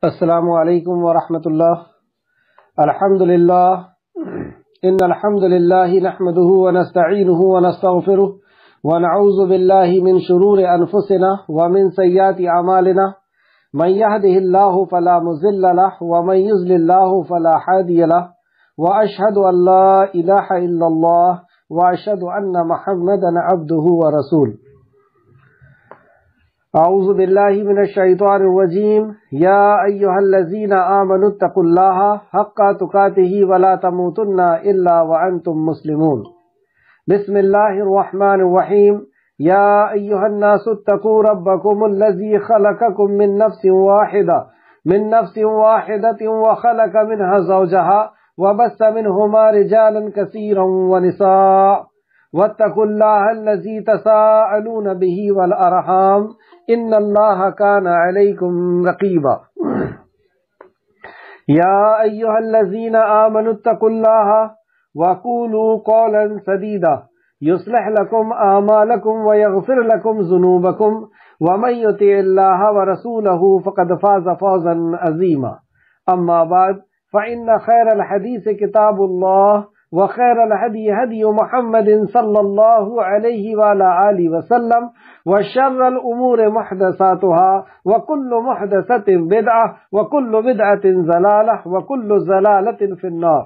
السلام علیکم ورحمۃ اللہ۔ الحمد للہ ان الحمد للہ نحمده ونستعینه ونستغفره ونعوذ باللہ من شرور انفسنا ومن سیئات اعمالنا من يهده الله فلا مضل له ومن يضلل الله فلا هادي له واشهد ان لا اله الا الله واشهد ان محمدا عبده ورسوله۔ اعوذ باللہ من الشیطان الرجیم۔ یا ایہا الذین آمنوا اتقوا اللہ حق تقاته ولا تموتن الا وانتم مسلمون۔ بسم اللہ الرحمن الرحیم۔ یا ایہا الناس اتقوا ربکم الذی خلقکم من نفس واحدۃ وخلق منها زوجها وبث منهما رجالا کثیرا ونساء واتقوا الله الذي تساءلون به والأرحام إن الله كان عليكم رقيبا۔ يا أيها الذين آمنوا اتقوا الله وقولوا قولا سديدا يصلح لكم أعمالكم ويغفر لكم ذنوبكم ومن يطع الله ورسوله فقد فاز فوزا عظيما۔ أما بعد فإن خير الحديث كتاب الله وخير الهدي هدي محمد صلى الله عليه وعلى آله وسلم وشر الأمور محدثاتها وكل محدثة بدعة وكل بدعة ضلالة وكل ضلالة في النار۔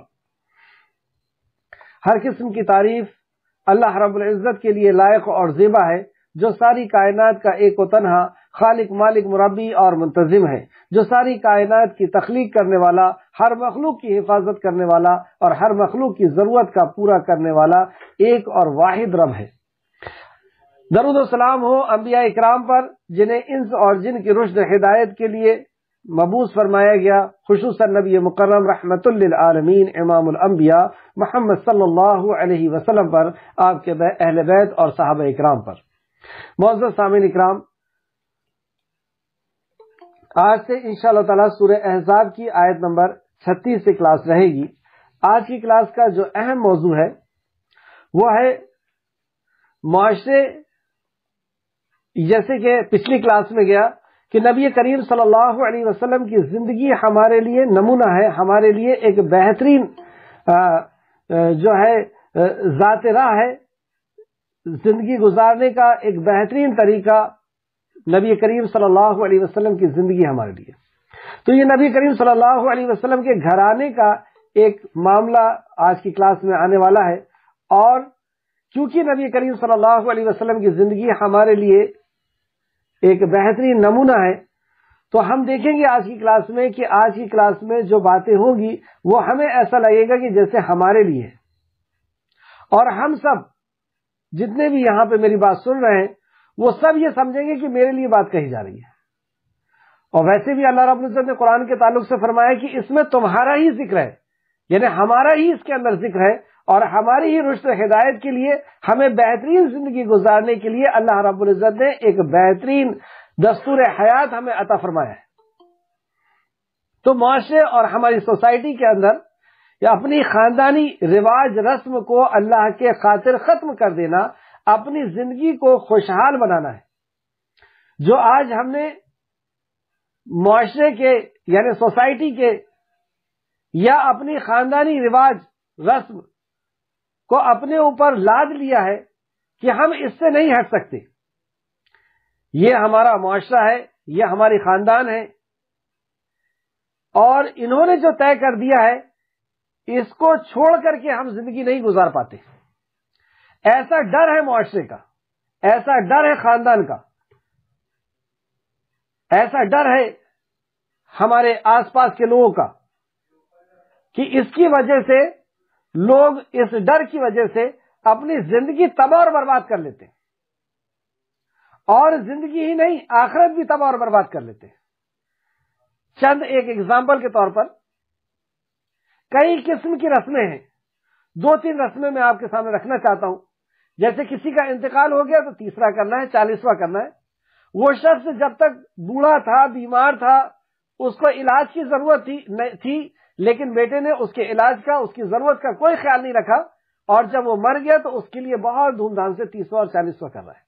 ہر قسم کی تعریف اللہ رب العزت کے لیے لائق اور زیبا ہے، جو ساری کائنات کا ایک و تنہا خالق مالک مربی اور منتظم ہے، جو ساری کائنات کی تخلیق کرنے والا، ہر مخلوق کی حفاظت کرنے والا اور ہر مخلوق کی ضرورت کا پورا کرنے والا ایک اور واحد رب ہے۔ درود و سلام ہو انبیاء اکرام پر، جنہیں انس اور جن کی رشد ہدایت کے لیے مبعوث فرمایا گیا، خصوصاً نبی مکرم رحمت للعالمین امام الانبیاء محمد صلی اللہ علیہ وسلم پر، آپ کے اہل بیت اور صحابہ اکرام پر۔ معزز سامعین اکرام، آج سے انشاءاللہ تعالی سورہ احزاب کی آیت نمبر 36 سے کلاس رہے گی۔ آج کی کلاس کا جو اہم موضوع ہے وہ ہے معاشرے، جیسے کہ پچھلی کلاس میں گیا کہ نبی کریم صلی اللہ علیہ وسلم کی زندگی ہمارے لیے نمونہ ہے، ہمارے لیے ایک بہترین جو ہے ذات راہ ہے، زندگی گزارنے کا ایک بہترین طریقہ نبی کریم صلی اللہ علیہ وسلم کی زندگی ہمارے لیے۔ تو یہ نبی کریم صلی اللہ علیہ وسلم کے گھرانے کا ایک معاملہ آج کی کلاس میں آنے والا ہے، اور چونکہ نبی کریم صلی اللہ علیہ وسلم کی زندگی ہمارے لیے ایک بہترین نمونہ ہے، تو ہم دیکھیں گے آج کی کلاس میں کہ آج کی کلاس میں جو باتیں ہوں گی وہ ہمیں ایسا لگے گا کہ جیسے ہمارے لیے، اور ہم سب جتنے بھی یہاں پہ میری بات سن رہے ہیں وہ سب یہ سمجھیں گے کہ میرے لیے بات کہی جا رہی ہے۔ اور ویسے بھی اللہ رب العزت نے قرآن کے تعلق سے فرمایا کہ اس میں تمہارا ہی ذکر ہے، یعنی ہمارا ہی اس کے اندر ذکر ہے، اور ہماری ہی رشد ہدایت کے لیے، ہمیں بہترین زندگی گزارنے کے لیے اللہ رب العزت نے ایک بہترین دستور حیات ہمیں عطا فرمایا ہے۔ تو معاشرے اور ہماری سوسائٹی کے اندر اپنی خاندانی رواج رسم کو اللہ کے خاطر ختم کر دینا، اپنی زندگی کو خوشحال بنانا ہے۔ جو آج ہم نے معاشرے کے یعنی سوسائٹی کے یا اپنی خاندانی رواج رسم کو اپنے اوپر لاد لیا ہے کہ ہم اس سے نہیں ہٹ سکتے، یہ ہمارا معاشرہ ہے، یہ ہماری خاندان ہے، اور انہوں نے جو طے کر دیا ہے اس کو چھوڑ کر کے ہم زندگی نہیں گزار پاتے۔ ایسا ڈر ہے معاشرے کا، ایسا ڈر ہے خاندان کا، ایسا ڈر ہے ہمارے آس پاس کے لوگوں کا کہ اس کی وجہ سے لوگ اس ڈر کی وجہ سے اپنی زندگی تباہ اور برباد کر لیتے ہیں، اور زندگی ہی نہیں آخرت بھی تباہ اور برباد کر لیتے ہیں۔ چند ایک ایگزامپل کے طور پر، کئی قسم کی رسمیں ہیں، 2-3 رسمیں میں آپ کے سامنے رکھنا چاہتا ہوں۔ جیسے کسی کا انتقال ہو گیا تو تیسرا کرنا ہے، 40واں کرنا ہے۔ وہ شخص جب تک بوڑھا تھا، بیمار تھا، اس کو علاج کی ضرورت تھی، لیکن بیٹے نے اس کے علاج کا، اس کی ضرورت کا کوئی خیال نہیں رکھا، اور جب وہ مر گیا تو اس کے لیے بہت دھوم دھام سے 30واں اور 40واں کر رہا ہے۔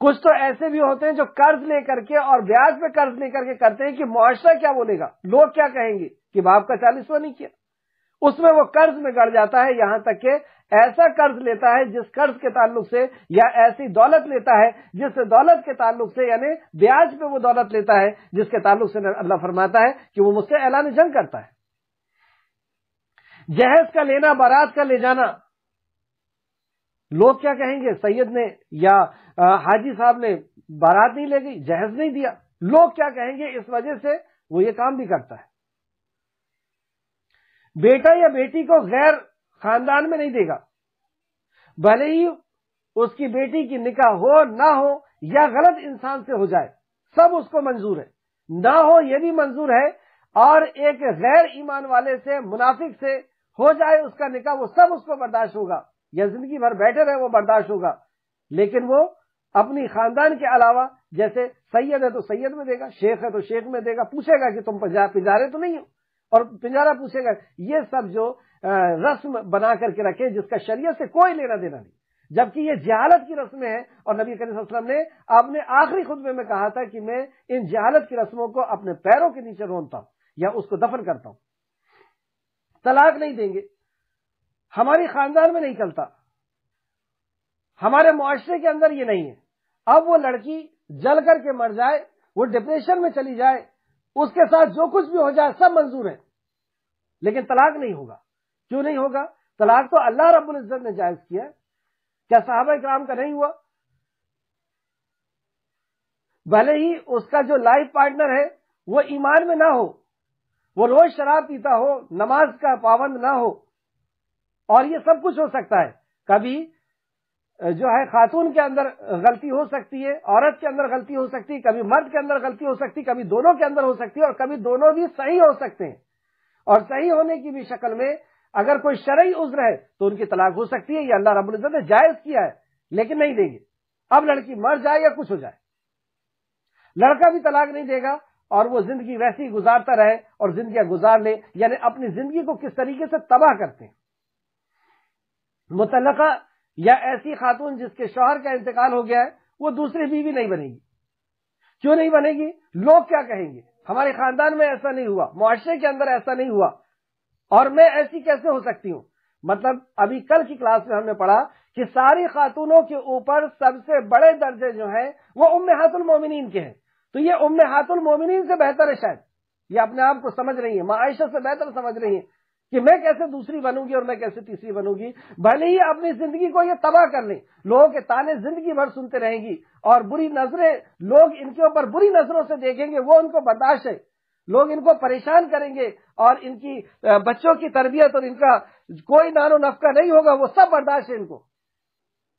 کچھ تو ایسے بھی ہوتے ہیں جو قرض لے کر کے اور بیاج پہ قرض لے کر کے کرتے ہیں کہ معاشرہ کیا بولے گا، لوگ کیا کہیں گے کہ باپ کا 40واں نہیں کیا، اس میں وہ قرض میں گڑ جاتا ہے، یہاں تک کہ ایسا قرض لیتا ہے جس قرض کے تعلق سے، یا ایسی دولت لیتا ہے جس دولت کے تعلق سے، یعنی بیاج پہ وہ دولت لیتا ہے جس کے تعلق سے اللہ فرماتا ہے کہ وہ مجھ سے اعلان جنگ کرتا ہے۔ جہیز کا لینا، بارات کا لے جانا، لوگ کیا کہیں گے، سید نے یا حاجی صاحب نے بارات نہیں لے گئی، جہیز نہیں دیا، لوگ کیا کہیں گے، اس وجہ سے وہ یہ کام بھی کرتا ہے۔ بیٹا یا بیٹی کو غیر خاندان میں نہیں دے گا، بھلے ہی اس کی بیٹی کی نکاح ہو نہ ہو یا غلط انسان سے ہو جائے، سب اس کو منظور ہے، نہ ہو یہ بھی منظور ہے، اور ایک غیر ایمان والے سے، منافق سے ہو جائے اس کا نکاح، وہ سب اس کو برداشت ہوگا، یا زندگی بھر بیٹھے رہے وہ برداشت ہوگا، لیکن وہ اپنی خاندان کے علاوہ، جیسے سید ہے تو سید میں دے گا، شیخ ہے تو شیخ میں دے گا، پوچھے گا کہ تم پجارے تو نہیں ہو، اور پنجارہ پوچھے گا۔ یہ سب جو رسم بنا کر کے رکھے جس کا شریعت سے کوئی لینا دینا نہیں، جبکہ یہ جہالت کی رسمیں ہیں، اور نبی کریم صلی اللہ علیہ وسلم نے اپنے آخری خطبے میں کہا تھا کہ میں ان جہالت کی رسموں کو اپنے پیروں کے نیچے رونتا ہوں یا اس کو دفن کرتا ہوں۔ طلاق نہیں دیں گے، ہماری خاندان میں نہیں چلتا، ہمارے معاشرے کے اندر یہ نہیں ہے۔ اب وہ لڑکی جل کر کے مر جائے، وہ ڈپریشن میں چلی جائے، اس کے ساتھ جو کچھ بھی ہو جائے سب منظور ہے، لیکن طلاق نہیں ہوگا۔ کیوں نہیں ہوگا؟ طلاق تو اللہ رب العزت نے جائز کیا ہے، کیا صحابہ کرام کا نہیں ہوا؟ بھلے ہی اس کا جو لائف پارٹنر ہے وہ ایمان میں نہ ہو، وہ روز شراب پیتا ہو، نماز کا پابند نہ ہو، اور یہ سب کچھ ہو سکتا ہے۔ کبھی جو ہے خاتون کے اندر غلطی ہو سکتی ہے، عورت کے اندر غلطی ہو سکتی ہے، کبھی مرد کے اندر غلطی ہو سکتی ہے، کبھی دونوں کے اندر ہو سکتی ہے، اور کبھی دونوں بھی صحیح ہو سکتے ہیں، اور صحیح ہونے کی بھی شکل میں اگر کوئی شرعی عذر ہے تو ان کی طلاق ہو سکتی ہے، یہ اللہ رب العزت نے جائز کیا ہے، لیکن نہیں دیں گے۔ اب لڑکی مر جائے یا کچھ ہو جائے، لڑکا بھی طلاق نہیں دے گا، اور وہ زندگی ویسی گزارتا رہے اور زندگیاں گزار لے، یعنی اپنی زندگی کو کس طریقے سے تباہ کرتے ہیں۔ مطلقہ یا ایسی خاتون جس کے شوہر کا انتقال ہو گیا ہے، وہ دوسری بیوی نہیں بنے گی۔ کیوں نہیں بنے گی؟ لوگ کیا کہیں گے، ہمارے خاندان میں ایسا نہیں ہوا، معاشرے کے اندر ایسا نہیں ہوا، اور میں ایسی کیسے ہو سکتی ہوں؟ مطلب ابھی کل کی کلاس میں ہم نے پڑھا کہ ساری خاتونوں کے اوپر سب سے بڑے درجے جو ہیں وہ امہات المومنین کے ہیں، تو یہ امہات المومنین سے بہتر ہے، شاید یہ اپنے آپ کو سمجھ رہی ہیں، عائشہ سے بہتر سمجھ رہی ہیں کہ میں کیسے دوسری بنوں گی اور میں کیسے تیسری بنوں گی، بھلے ہی اپنی زندگی کو یہ تباہ کر لیں، لوگوں کے تانے زندگی بھر سنتے رہیں گی، اور بری نظریں لوگ ان کے اوپر بری نظروں سے دیکھیں گے، وہ ان کو برداشت ہے، لوگ ان کو پریشان کریں گے، اور ان کی بچوں کی تربیت اور ان کا کوئی نان و نفقہ نہیں ہوگا، وہ سب برداشت ہے ان کو،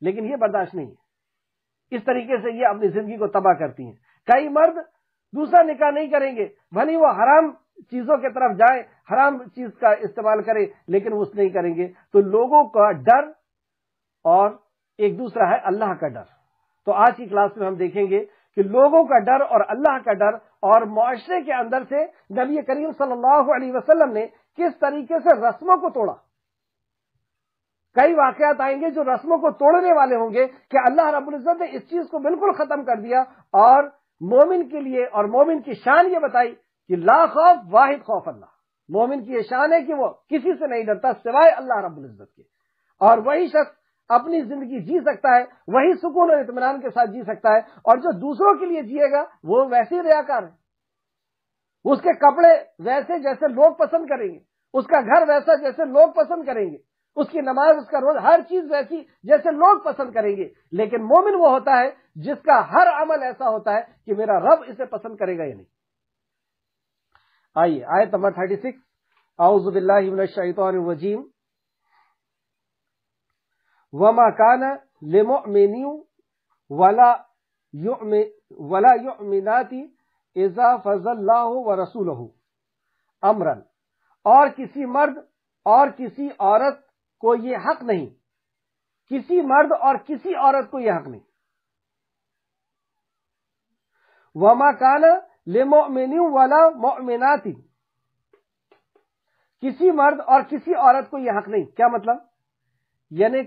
لیکن یہ برداشت نہیں ہے۔ اس طریقے سے یہ اپنی زندگی کو تباہ کرتی ہیں۔ کئی مرد دوسرا نکاح نہیں کریں گے، بھلے وہ حرام چیزوں کی طرف جائیں، حرام چیز کا استعمال کرے، لیکن وہ نہیں کریں گے۔ تو لوگوں کا ڈر اور ایک دوسرا ہے اللہ کا ڈر۔ تو آج کی کلاس میں ہم دیکھیں گے کہ لوگوں کا ڈر اور اللہ کا ڈر، اور معاشرے کے اندر سے نبی کریم صلی اللہ علیہ وسلم نے کس طریقے سے رسموں کو توڑا۔ کئی واقعات آئیں گے جو رسموں کو توڑنے والے ہوں گے کہ اللہ رب العزت نے اس چیز کو بالکل ختم کر دیا، اور مومن کے لیے اور مومن کی شان یہ بتائی کہ لا خوف واحد خوف اللہ۔ مومن کی یہ شان ہے کہ وہ کسی سے نہیں ڈرتا سوائے اللہ رب العزت کے، اور وہی شخص اپنی زندگی جی سکتا ہے، وہی سکون اور اطمینان کے ساتھ جی سکتا ہے، اور جو دوسروں کے لیے جیے گا وہ ویسے ہی ریاکار ہے۔ اس کے کپڑے ویسے جیسے لوگ پسند کریں گے، اس کا گھر ویسا جیسے لوگ پسند کریں گے، اس کی نماز، اس کا روز، ہر چیز ویسی جیسے لوگ پسند کریں گے، لیکن مومن وہ ہوتا ہے جس کا ہر عمل ایسا ہوتا ہے کہ میرا رب اسے پسند کرے گا یا نہیں۔ آئیے آیت نمبر 36، اعوذ باللہ من الشیطان الرجیم، وما کان لمؤمن ولا یؤمنات اذا فضل اللہ ورسولہ امرا، اور کسی مرد اور کسی عورت کو یہ حق نہیں، کسی مرد اور کسی عورت کو یہ حق نہیں، وما کان لمؤمن ولا مؤمنات، کسی مرد اور کسی عورت کو یہ حق نہیں۔ کیا مطلب؟ یعنی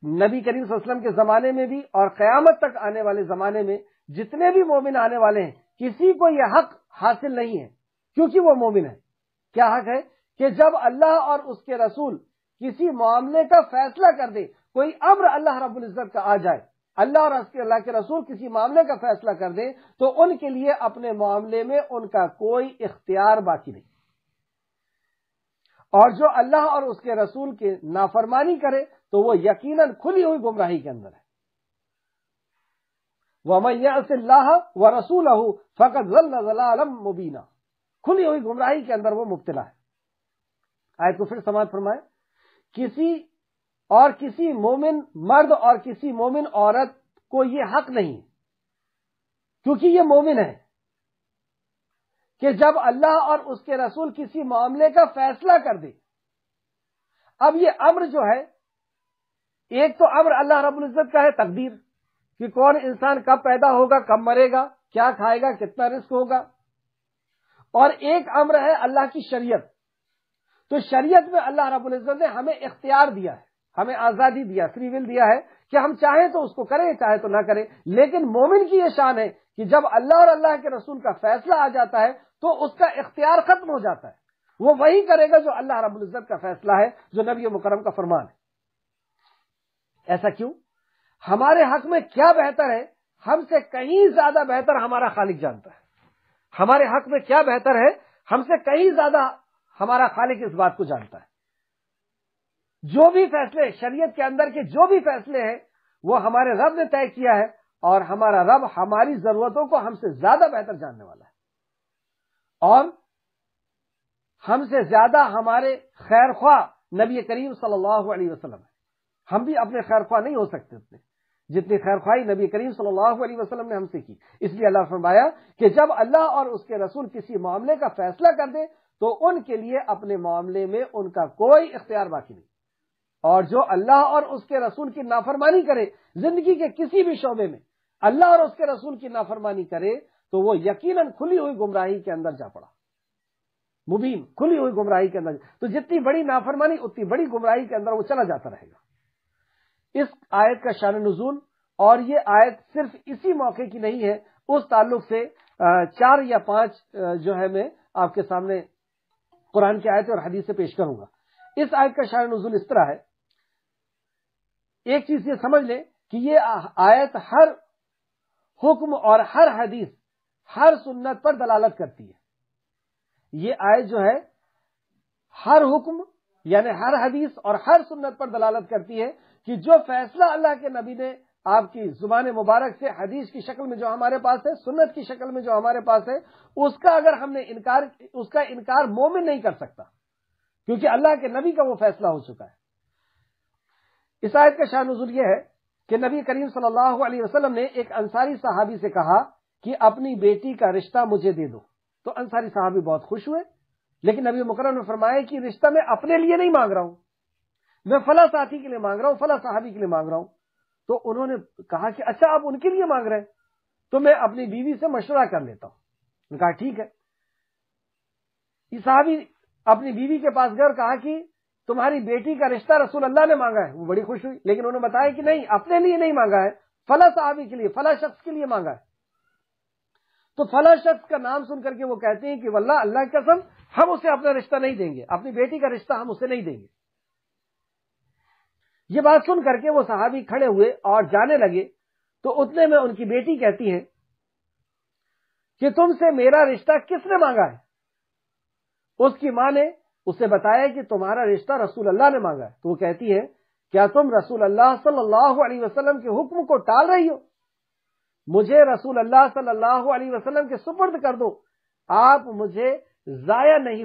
نبی کریم صلی اللہ علیہ وسلم کے زمانے میں بھی اور قیامت تک آنے والے زمانے میں جتنے بھی مومن آنے والے ہیں کسی کو یہ حق حاصل نہیں ہے، کیونکہ وہ مومن ہے۔ کیا حق ہے؟ کہ جب اللہ اور اس کے رسول کسی معاملے کا فیصلہ کر دے، کوئی امر اللہ رب العزت کا آ جائے، اللہ اور اللہ کے رسول کسی معاملے کا فیصلہ کر دیں، تو ان کے لیے اپنے معاملے میں ان کا کوئی اختیار باقی نہیں، اور جو اللہ اور اس کے رسول کے نافرمانی کرے تو وہ یقیناً کھلی ہوئی گمراہی کے اندر ہے۔ وَمَن يَعْصِ اللَّهَ وَرَسُولَهُ فَقَدْ ضَلَّ ضَلَالًا مُبِينًا، کھلی ہوئی گمراہی کے اندر وہ مبتلا ہے۔ آیت کو پھر سماعت فرمائے، کسی مومن مرد اور کسی مومن عورت کو یہ حق نہیں، کیونکہ یہ مومن ہے، کہ جب اللہ اور اس کے رسول کسی معاملے کا فیصلہ کر دے۔ اب یہ امر جو ہے، ایک تو امر اللہ رب العزت کا ہے تقدیر، کہ کون انسان کب پیدا ہوگا، کب مرے گا، کیا کھائے گا، کتنا رزق ہوگا، اور ایک امر ہے اللہ کی شریعت۔ تو شریعت میں اللہ رب العزت نے ہمیں اختیار دیا ہے، ہمیں آزادی دیا، فری ول دیا ہے کہ ہم چاہیں تو اس کو کریں، چاہے تو نہ کریں۔ لیکن مومن کی یہ شان ہے کہ جب اللہ اور اللہ کے رسول کا فیصلہ آ جاتا ہے تو اس کا اختیار ختم ہو جاتا ہے، وہ وہی کرے گا جو اللہ رب العزت کا فیصلہ ہے، جو نبی مکرم کا فرمان ہے۔ ایسا کیوں؟ ہمارے حق میں کیا بہتر ہے، ہم سے کہیں زیادہ بہتر ہمارا خالق جانتا ہے۔ ہمارے حق میں کیا بہتر ہے، ہم سے کہیں زیادہ ہمارا خالق اس بات کو جانتا ہے۔ جو بھی فیصلے شریعت کے اندر کے جو بھی فیصلے ہیں وہ ہمارے رب نے طے کیا ہے، اور ہمارا رب ہماری ضرورتوں کو ہم سے زیادہ بہتر جاننے والا ہے، اور ہم سے زیادہ ہمارے خیر خواہ نبی کریم صلی اللہ علیہ وسلم ہے۔ ہم بھی اپنے خیر خواہ نہیں ہو سکتے اتنے جتنی خیر خواہی نبی کریم صلی اللہ علیہ وسلم نے ہم سے کی۔ اس لیے اللہ فرمایا کہ جب اللہ اور اس کے رسول کسی معاملے کا فیصلہ کر دے تو ان کے لیے اپنے معاملے میں ان کا کوئی اختیار باقی نہیں، اور جو اللہ اور اس کے رسول کی نافرمانی کرے، زندگی کے کسی بھی شعبے میں اللہ اور اس کے رسول کی نافرمانی کرے، تو وہ یقیناً کھلی ہوئی گمراہی کے اندر جا پڑا، مبین، کھلی ہوئی گمراہی کے اندر۔ تو جتنی بڑی نافرمانی اتنی بڑی گمراہی کے اندر وہ چلا جاتا رہے گا۔ اس آیت کا شان نزول، اور یہ آیت صرف اسی موقع کی نہیں ہے، اس تعلق سے 4 یا 5 جو ہے میں آپ کے سامنے قرآن کی آیت اور حدیث سے پیش کروں گا۔ اس آیت کا شان نزول اس طرح ہے، ایک چیز یہ سمجھ لیں کہ یہ آیت ہر حکم اور ہر حدیث، ہر سنت پر دلالت کرتی ہے۔ یہ آیت جو ہے ہر حکم یعنی ہر حدیث اور ہر سنت پر دلالت کرتی ہے کہ جو فیصلہ اللہ کے نبی نے آپ کی زبان مبارک سے حدیث کی شکل میں جو ہمارے پاس ہے، سنت کی شکل میں جو ہمارے پاس ہے، اس کا اگر ہم نے اس کا انکار مومن نہیں کر سکتا، کیونکہ اللہ کے نبی کا وہ فیصلہ ہو چکا ہے۔ اس آیت کا شان نزول یہ ہے کہ نبی کریم صلی اللہ علیہ وسلم نے ایک انصاری صحابی سے کہا کہ اپنی بیٹی کا رشتہ مجھے دے دو، تو انصاری صحابی بہت خوش ہوئے، لیکن نبی مکرم نے فرمایا کہ رشتہ میں اپنے لیے نہیں مانگ رہا ہوں، میں فلاں ساتھی کے لیے مانگ رہا ہوں، فلاں صحابی کے لیے مانگ رہا ہوں۔ تو انہوں نے کہا کہ اچھا آپ ان کے لیے مانگ رہے ہیں، تو میں اپنی بیوی سے مشورہ کر لیتا ہوں۔ نے کہا ٹھیک ہے۔ یہ صحابی اپنی بیوی کے پاس گئے اور کہا کہ تمہاری بیٹی کا رشتہ رسول اللہ نے مانگا ہے۔ وہ بڑی خوش ہوئی، لیکن انہوں نے بتایا کہ نہیں، اپنے لیے نہیں مانگا ہے، فلاں صحابی کے لیے، فلاں شخص کے لیے مانگا ہے۔ تو فلاں شخص کا نام سن کر کے وہ کہتے ہیں کہ واللہ اللہ کی قسم ہم اسے اپنا رشتہ نہیں دیں گے، اپنی بیٹی کا رشتہ ہم اسے نہیں دیں گے۔ یہ بات سن کر کے وہ صحابی کھڑے ہوئے اور جانے لگے، تو اتنے میں ان کی بیٹی کہتی ہے کہ تم سے میرا رشتہ کس نے مانگا ہے؟ اس کی ماں نے اسے بتایا کہ تمہارا رشتہ رسول اللہ نے مانگا ہے۔ تو وہ کہتی ہے کیا تم رسول اللہ صلی اللہ علیہ وسلم کے حکم کو ٹال رہی ہو؟ مجھے رسول اللہ صلی اللہ علیہ وسلم کے سپرد کر دو، آپ مجھے ضائع نہیں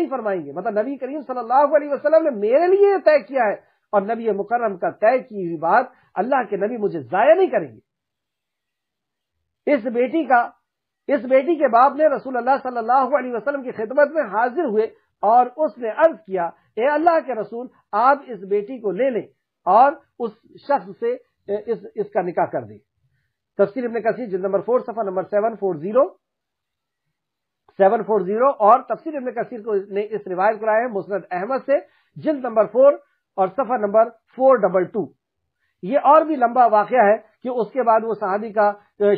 فرمائیں گے۔ مطلب نبی کریم صلی اللہ علیہ وسلم نے میرے لیے طے کیا ہے، اور نبی مکرم کا طے کی ہوئی بات اللہ کے نبی مجھے ضائع نہیں کریں گے۔ اس بیٹی کے باپ نے رسول اللہ صلی اللہ علیہ وسلم کی خدمت میں حاضر ہوئے اور اس نے عرض کیا اے اللہ کے رسول، آپ اس بیٹی کو لے لیں اور اس شخص سے اس کا نکاح کر دیں۔ تفسیر ابن کثیر جلد نمبر 4 صفحہ نمبر 740 اور تفسیر ابن کثیر کو نے اس روایت کو لایا ہے مسند احمد سے جلد نمبر 4 اور صفحہ نمبر 422۔ یہ اور بھی لمبا واقعہ ہے کہ اس کے بعد وہ صحابی کا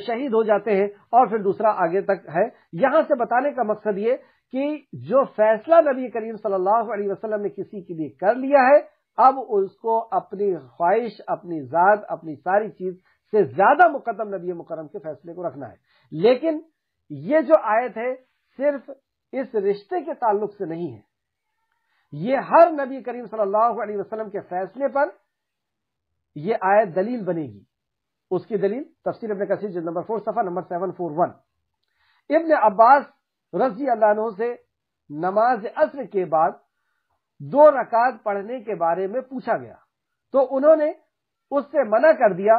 شہید ہو جاتے ہیں اور پھر دوسرا آگے تک ہے۔ یہاں سے بتانے کا مقصد یہ کہ جو فیصلہ نبی کریم صلی اللہ علیہ وسلم نے کسی کے لیے کر لیا ہے، اب اس کو اپنی خواہش، اپنی ذات، اپنی ساری چیز سے زیادہ مقدم نبی مکرم کے فیصلے کو رکھنا ہے۔ لیکن یہ جو آیت ہے صرف اس رشتے کے تعلق سے نہیں ہے، یہ ہر نبی کریم صلی اللہ علیہ وسلم کے فیصلے پر یہ آیت دلیل بنے گی۔ اس کی دلیل تفسیر ابن کثیر جلد نمبر 4 صفحہ نمبر 741۔ ابن عباس رضی اللہ عنہ سے نماز عصر کے بعد 2 رکعت پڑھنے کے بارے میں پوچھا گیا تو انہوں نے اس سے منع کر دیا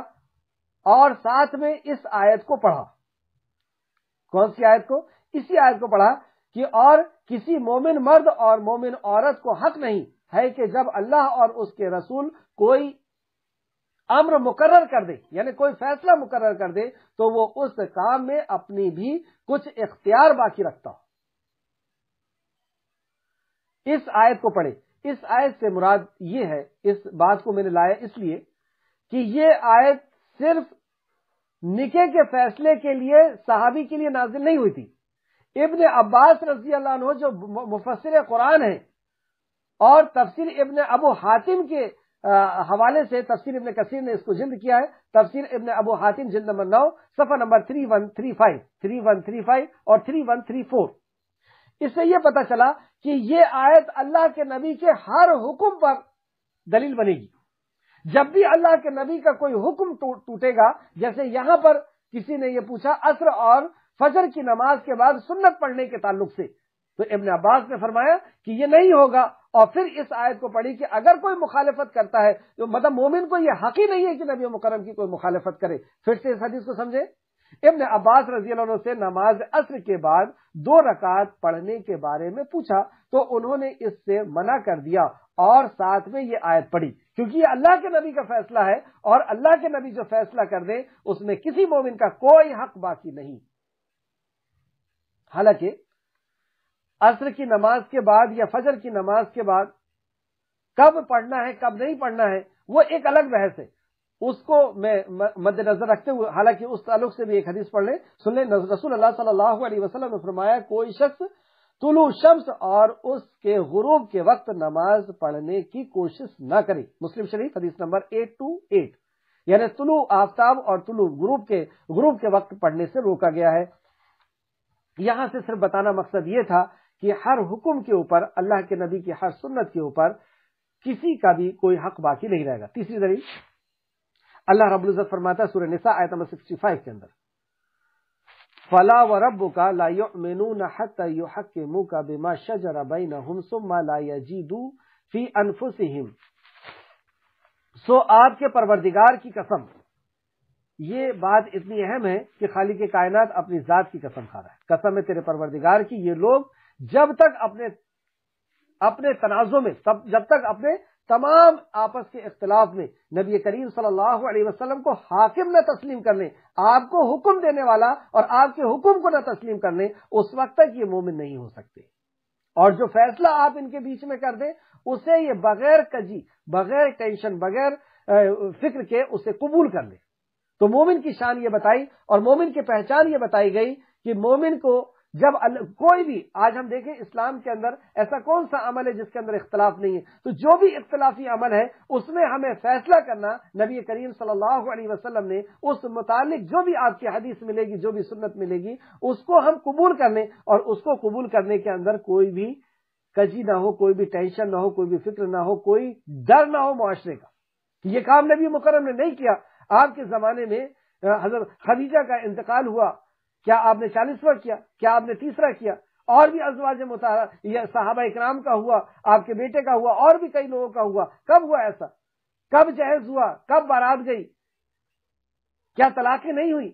اور ساتھ میں اس آیت کو پڑھا۔ کون سی آیت کو؟ اسی آیت کو پڑھا کہ اور کسی مومن مرد اور مومن عورت کو حق نہیں ہے کہ جب اللہ اور اس کے رسول کوئی امر مقرر کر دے، یعنی کوئی فیصلہ مقرر کر دے، تو وہ اس کام میں اپنی بھی کچھ اختیار باقی رکھتا ہو۔ اس آیت کو پڑھے۔ اس آیت سے مراد یہ ہے، اس بات کو میں نے لایا اس لیے کہ یہ آیت صرف نکاح کے فیصلے کے لیے صحابی کے لیے نازل نہیں ہوئی تھی۔ ابن عباس رضی اللہ عنہ جو مفسر قرآن ہیں اور تفسیر ابن ابو حاتم کے حوالے سے تفسیر ابن کثیر نے اس کو جلد کیا ہے، تفسیر ابن ابو حاتم جلد نمبر 9 صفحہ نمبر 3135 اور 3134۔ اس سے یہ پتہ چلا کہ یہ آیت اللہ کے نبی کے ہر حکم پر دلیل بنے گی۔ جب بھی اللہ کے نبی کا کوئی حکم ٹوٹے گا، جیسے یہاں پر کسی نے یہ پوچھا عصر اور فجر کی نماز کے بعد سنت پڑھنے کے تعلق سے، تو ابن عباس نے فرمایا کہ یہ نہیں ہوگا، اور پھر اس آیت کو پڑھی کہ اگر کوئی مخالفت کرتا ہے تو مطلب مومن کو یہ حق ہی نہیں ہے کہ نبی مکرم کی کوئی مخالفت کرے۔ پھر سے اس حدیث کو سمجھے۔ ابن عباس رضی اللہ عنہ سے نماز عصر کے بعد 2 رکعت پڑھنے کے بارے میں پوچھا تو انہوں نے اس سے منع کر دیا اور ساتھ میں یہ آیت پڑھی، کیونکہ یہ اللہ کے نبی کا فیصلہ ہے اور اللہ کے نبی جو فیصلہ کر دے اس میں کسی مومن کا کوئی حق باقی نہیں۔ حالانکہ عصر کی نماز کے بعد یا فجر کی نماز کے بعد کب پڑھنا ہے کب نہیں پڑھنا ہے وہ ایک الگ بحث ہے، اس کو میں مد نظر رکھتے ہوئے حالانکہ اس تعلق سے بھی ایک حدیث پڑھ لیں، سن لیں۔ رسول اللہ صلی اللہ علیہ وسلم نے فرمایا کوئی شخص طلوع شمس اور اس کے غروب کے وقت نماز پڑھنے کی کوشش نہ کرے۔ مسلم شریف حدیث نمبر 828، یعنی طلوع آفتاب اور طلوع غروب کے وقت پڑھنے سے روکا گیا ہے۔ یہاں سے صرف بتانا مقصد یہ تھا کہ ہر حکم کے اوپر، اللہ کے نبی کی ہر سنت کے اوپر کسی کا بھی کوئی حق باقی نہیں رہے گا۔ تیسری دلیل اللہ رب العزت فرماتا ہے سورہ نساء آیت نمبر 65 کے اندر، فَلَا وَرَبُّكَ لَا يُؤْمِنُونَ حَتَّى يُحَكِّمُوكَ بِمَا شَجَرَ بَيْنَهُمْ ثُمَّ لَا يَجِدُوا فِي أَنفُسِهِمْ، سو آپ کے پروردگار کی قسم۔ یہ بات اتنی اہم ہے کہ خالق کائنات اپنی ذات کی قسم کھا رہا ہے، قسم ہے تیرے پروردگار کی، یہ لوگ جب تک اپنے تنازع میں، جب تک اپنے تمام آپس کے اختلاف میں نبی کریم صلی اللہ علیہ وسلم کو حاکم نہ تسلیم کر لیں، آپ کو حکم دینے والا اور آپ کے حکم کو نہ تسلیم کر لیں، اس وقت تک یہ مومن نہیں ہو سکتے۔ اور جو فیصلہ آپ ان کے بیچ میں کر دیں اسے یہ بغیر کجی، بغیر ٹینشن، بغیر فکر کے اسے قبول کر لیں۔ تو مومن کی شان یہ بتائی اور مومن کی پہچان یہ بتائی گئی کہ مومن کو جب کوئی بھی، آج ہم دیکھیں اسلام کے اندر ایسا کون سا عمل ہے جس کے اندر اختلاف نہیں ہے، تو جو بھی اختلافی عمل ہے اس میں ہمیں فیصلہ کرنا، نبی کریم صلی اللہ علیہ وسلم نے اس متعلق جو بھی آپ کی حدیث ملے گی، جو بھی سنت ملے گی، اس کو ہم قبول کر لیں، اور اس کو قبول کرنے کے اندر کوئی بھی کجی نہ ہو، کوئی بھی ٹینشن نہ ہو، کوئی بھی فکر نہ ہو، کوئی ڈر نہ ہو معاشرے کا۔ یہ کام نبی مکرم نے نہیں کیا۔ آپ کے زمانے میں حضرت خدیجہ کا انتقال ہوا، کیا آپ نے 40واں کیا؟ کیا آپ نے 30واں کیا؟ اور بھی ازواج مطہرہ یا صحابہ اکرام کا ہوا، آپ کے بیٹے کا ہوا، اور بھی کئی لوگوں کا ہوا۔ کب ہوا ایسا؟ کب جہیز ہوا؟ کب بارات گئی؟ کیا طلاقیں نہیں ہوئی؟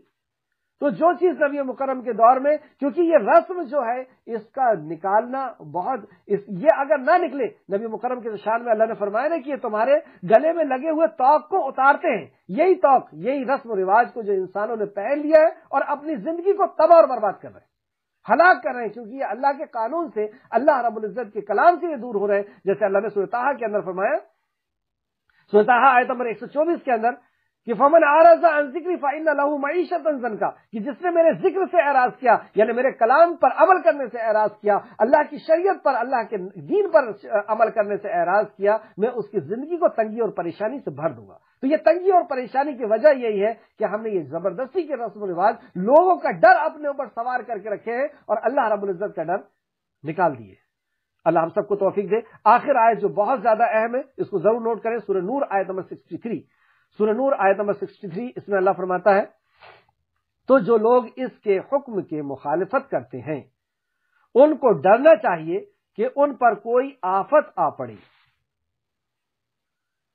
تو جو چیز نبی مکرم کے دور میں، کیونکہ یہ رسم جو ہے اس کا نکالنا بہت، یہ اگر نہ نکلے، نبی مکرم کے شان میں اللہ نے فرمایا نا کہ یہ تمہارے گلے میں لگے ہوئے توق کو اتارتے ہیں، یہی توق، یہی رسم و رواج کو جو انسانوں نے پہن لیا ہے اور اپنی زندگی کو تباہ اور برباد کر رہے ہیں، ہلاک کر رہے ہیں، کیونکہ یہ اللہ کے قانون سے، اللہ رب العزت کے کلام سے یہ دور ہو رہے ہیں۔ جیسے اللہ نے سورہ طٰہٰ کے اندر فرمایا سورۃ طٰہٰ آیت نمبر 124 کے اندر کہ فمن اعرض عن ذکری فإن له معیشۃ ضنکا، کہ جس نے میرے ذکر سے اعراض کیا، یعنی میرے کلام پر عمل کرنے سے اعراض کیا، اللہ کی شریعت پر، اللہ کے دین پر عمل کرنے سے اعراض کیا، میں اس کی زندگی کو تنگی اور پریشانی سے بھر دوں گا۔ تو یہ تنگی اور پریشانی کی وجہ یہی ہے کہ ہم نے یہ زبردستی کے رسم و رواج، لوگوں کا ڈر اپنے اوپر سوار کر کے رکھے ہیں اور اللہ رب العزت کا ڈر نکال دیے۔ اللہ ہم سب کو توفیق دے۔ آخر آیت جو بہت زیادہ اہم ہے، اس کو ضرور نوٹ کریں، سورہ نور آیت نمبر 63۔ سورہ نور آیت نمبر 63، اس میں اللہ فرماتا ہے تو جو لوگ اس کے حکم کے مخالفت کرتے ہیں ان کو ڈرنا چاہیے کہ ان پر کوئی آفت آ پڑے،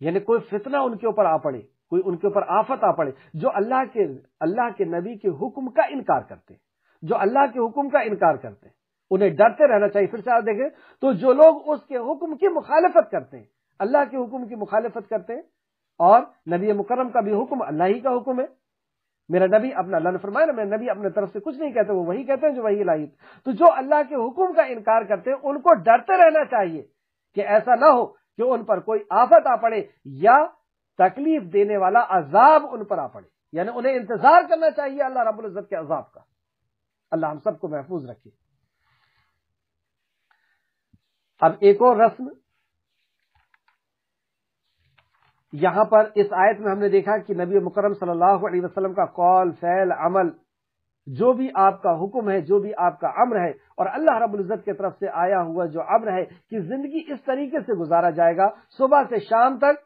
یعنی کوئی فتنہ ان کے اوپر آ پڑے، کوئی ان کے اوپر آفت آ پڑے، جو اللہ کے نبی کے حکم کا انکار کرتے ہیں، جو اللہ کے حکم کا انکار کرتے ہیں انہیں ڈرتے رہنا چاہیے۔ پھر سے آپ دیکھیں تو جو لوگ اس کے حکم کی مخالفت کرتے ہیں، اللہ کے حکم کی مخالفت کرتے ہیں، اور نبی مکرم کا بھی حکم اللہ ہی کا حکم ہے، میرا نبی اپنا، اللہ نے فرمایا نا میرا نبی اپنے طرف سے کچھ نہیں کہتے، وہ وہی کہتے ہیں جو وہی الہی۔ تو جو اللہ کے حکم کا انکار کرتے ہیں ان کو ڈرتے رہنا چاہیے کہ ایسا نہ ہو کہ ان پر کوئی آفت آ پڑے یا تکلیف دینے والا عذاب ان پر آ پڑے، یعنی انہیں انتظار کرنا چاہیے اللہ رب العزت کے عذاب کا۔ اللہ ہم سب کو محفوظ رکھے۔ اب ایک اور رسم یہاں پر اس آیت میں ہم نے دیکھا کہ نبی مکرم صلی اللہ علیہ وسلم کا قول، فعل، عمل، جو بھی آپ کا حکم ہے، جو بھی آپ کا امر ہے، اور اللہ رب العزت کی طرف سے آیا ہوا جو امر ہے کہ زندگی اس طریقے سے گزارا جائے گا، صبح سے شام تک،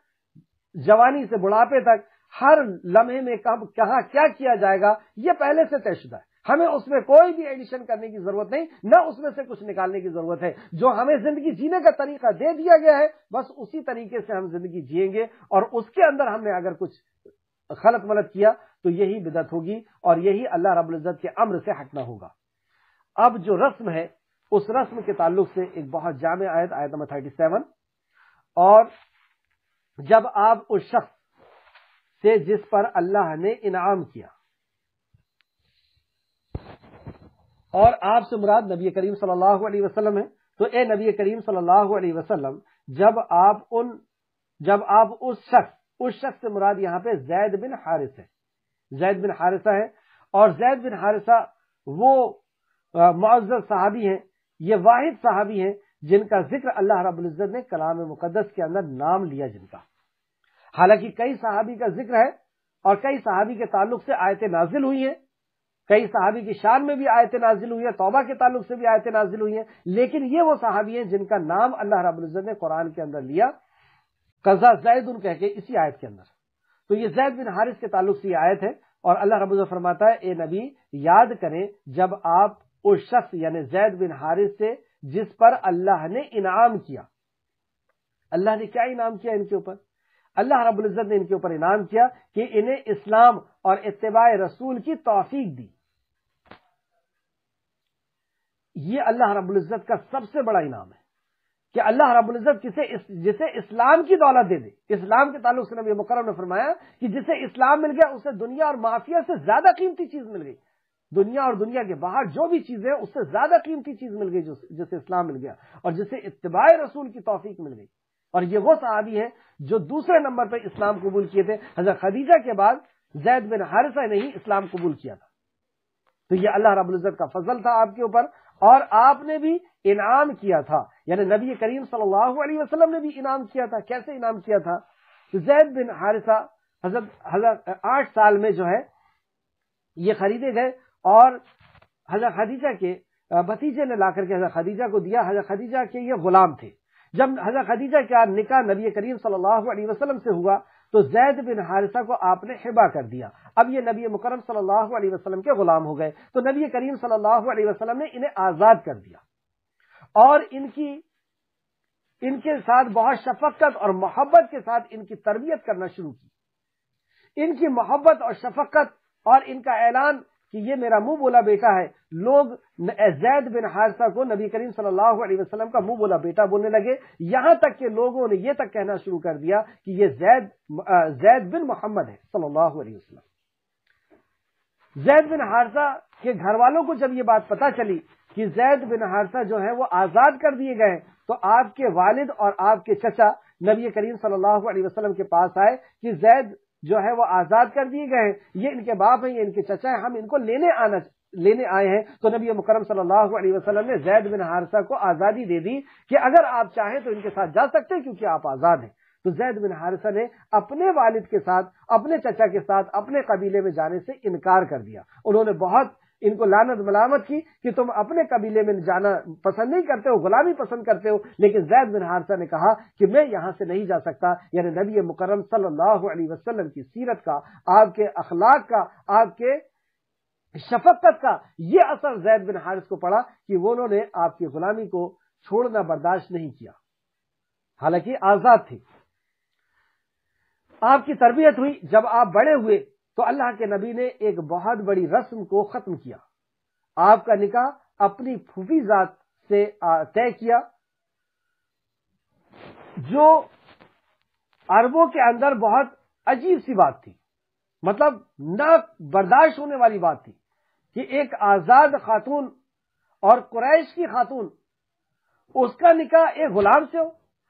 جوانی سے بڑھاپے تک، ہر لمحے میں کہاں کیا کیا جائے گا، یہ پہلے سے طے شدہ ہے۔ ہمیں اس میں کوئی بھی ایڈیشن کرنے کی ضرورت نہیں، نہ اس میں سے کچھ نکالنے کی ضرورت ہے۔ جو ہمیں زندگی جینے کا طریقہ دے دیا گیا ہے بس اسی طریقے سے ہم زندگی جئیں گے، اور اس کے اندر ہم نے اگر کچھ غلط ملت کیا تو یہی بدعت ہوگی اور یہی اللہ رب العزت کے امر سے ہٹنا ہوگا۔ اب جو رسم ہے اس رسم کے تعلق سے ایک بہت جامع آیت، آیت نمبر 37، اور جب آپ اس شخص سے جس پر اللہ نے انعام کیا، اور آپ سے مراد نبی کریم صلی اللہ علیہ وسلم ہے، تو اے نبی کریم صلی اللہ علیہ وسلم جب آپ اس شخص سے مراد یہاں پہ زید بن حارث ہے، زید بن حارثہ ہے، اور زید بن حارثہ وہ معزز صحابی ہیں، یہ واحد صحابی ہیں جن کا ذکر اللہ رب العزت نے کلام مقدس کے اندر نام لیا جن کا۔ حالانکہ کئی صحابی کا ذکر ہے اور کئی صحابی کے تعلق سے آیتیں نازل ہوئی ہیں، کئی صحابی کی شان میں بھی آیتیں نازل ہوئی ہیں، توبہ کے تعلق سے بھی آیتیں نازل ہوئی ہیں، لیکن یہ وہ صحابی ہیں جن کا نام اللہ رب العزت نے قرآن کے اندر لیا، قضا زید کہہ کے اسی آیت کے اندر۔ تو یہ زید بن حارث کے تعلق سے یہ آیت ہے، اور اللہ رب العزت فرماتا ہے اے نبی یاد کریں جب آپ اس شخص یعنی زید بن حارث سے جس پر اللہ نے انعام کیا۔ اللہ نے کیا انعام کیا ان کے اوپر؟ اللہ رب العزت نے ان کے اوپر انعام کیا کہ انہیں اسلام اور اتباع رسول کی توفیق دی۔ یہ اللہ رب العزت کا سب سے بڑا انعام ہے کہ اللہ رب العزت جسے اسلام کی دولت دے دے۔ اسلام کے تعلق سے نبی مکرم نے فرمایا کہ جسے اسلام مل گیا اسے دنیا اور معافیہ سے زیادہ قیمتی چیز مل گئی، دنیا اور دنیا کے باہر جو بھی چیزیں اس سے زیادہ قیمتی چیز مل گئی جسے اسلام مل گیا، اور جسے اتباع رسول کی توفیق مل گئی۔ اور یہ وہ صحابی ہیں جو دوسرے نمبر پہ اسلام قبول کیے تھے، حضرت خدیجہ کے بعد زید بن حارثہ نے ہی اسلام قبول کیا تھا۔ تو یہ اللہ رب العزت کا فضل تھا آپ کے اوپر، اور آپ نے بھی انعام کیا تھا، یعنی نبی کریم صلی اللہ علیہ وسلم نے بھی انعام کیا تھا۔ کیسے انعام کیا تھا؟ زید بن حارثہ حضرت 8 سال میں جو ہے یہ خریدے گئے، اور حضرت خدیجہ کے بھتیجے نے لا کر کے حضرت خدیجہ کو دیا۔ حضرت خدیجہ کے یہ غلام تھے۔ جب حضرت خدیجہ کا نکاح نبی کریم صلی اللہ علیہ وسلم سے ہوا تو زید بن حارثہ کو آپ نے ہبہ کر دیا۔ اب یہ نبی مکرم صلی اللہ علیہ وسلم کے غلام ہو گئے، تو نبی کریم صلی اللہ علیہ وسلم نے انہیں آزاد کر دیا، اور ان کے ساتھ بہت شفقت اور محبت کے ساتھ ان کی تربیت کرنا شروع کی۔ ان کی محبت اور شفقت اور ان کا اعلان کہ یہ میرا منہ بولا بیٹا ہے، لوگ زید بن حارثہ کو نبی کریم صلی اللہ علیہ وسلم کا منہ بولا بیٹا بولنے لگے، یہاں تک کہ لوگوں نے یہ تک کہنا شروع کر دیا کہ یہ زید بن محمد ہے صلی اللہ علیہ وسلم۔ زید بن حارثہ کے گھر والوں کو جب یہ بات پتہ چلی کہ زید بن حارثہ جو ہے وہ آزاد کر دیے گئے، تو آپ کے والد اور آپ کے چچا نبی کریم صلی اللہ علیہ وسلم کے پاس آئے کہ زید جو ہے وہ آزاد کر دیے گئے ہیں، یہ ان کے باپ ہیں، یہ ان کے چچا ہیں، ہم ان کو لینے آئے ہیں، تو نبی مکرم صلی اللہ علیہ وسلم نے زید بن حارثہ کو آزادی دے دی کہ اگر آپ چاہیں تو ان کے ساتھ جا سکتے ہیں کیونکہ آپ آزاد ہیں۔ تو زید بن حارثہ نے اپنے والد کے ساتھ، اپنے چچا کے ساتھ، اپنے قبیلے میں جانے سے انکار کر دیا۔ انہوں نے بہت ان کو لعنت ملامت کی کہ تم اپنے قبیلے میں جانا پسند نہیں کرتے ہو، غلامی پسند کرتے ہو، لیکن زید بن حارثہ نے کہا کہ میں یہاں سے نہیں جا سکتا۔ یعنی نبی مکرم صلی اللہ علیہ وسلم کی سیرت کا، آپ کے اخلاق کا، آپ کے شفقت کا یہ اثر زید بن حارث کو پڑا کہ وہ انہوں نے آپ کی غلامی کو چھوڑنا برداشت نہیں کیا، حالانکہ آزاد تھی۔ آپ کی تربیت ہوئی، جب آپ بڑے ہوئے تو اللہ کے نبی نے ایک بہت بڑی رسم کو ختم کیا۔ آپ کا نکاح اپنی پھوپھی ذات سے طے کیا، جو عربوں کے اندر بہت عجیب سی بات تھی، مطلب نہ برداشت ہونے والی بات تھی کہ ایک آزاد خاتون اور قریش کی خاتون، اس کا نکاح ایک غلام سے ہو۔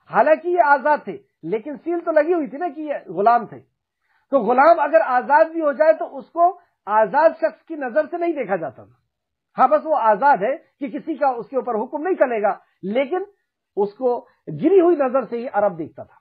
حالانکہ یہ آزاد تھے لیکن سیل تو لگی ہوئی تھی نا کہ یہ غلام تھے، تو غلام اگر آزاد بھی ہو جائے تو اس کو آزاد شخص کی نظر سے نہیں دیکھا جاتا تھا۔ ہاں بس وہ آزاد ہے کہ کسی کا اس کے اوپر حکم نہیں چلے گا، لیکن اس کو گری ہوئی نظر سے ہی عرب دیکھتا تھا۔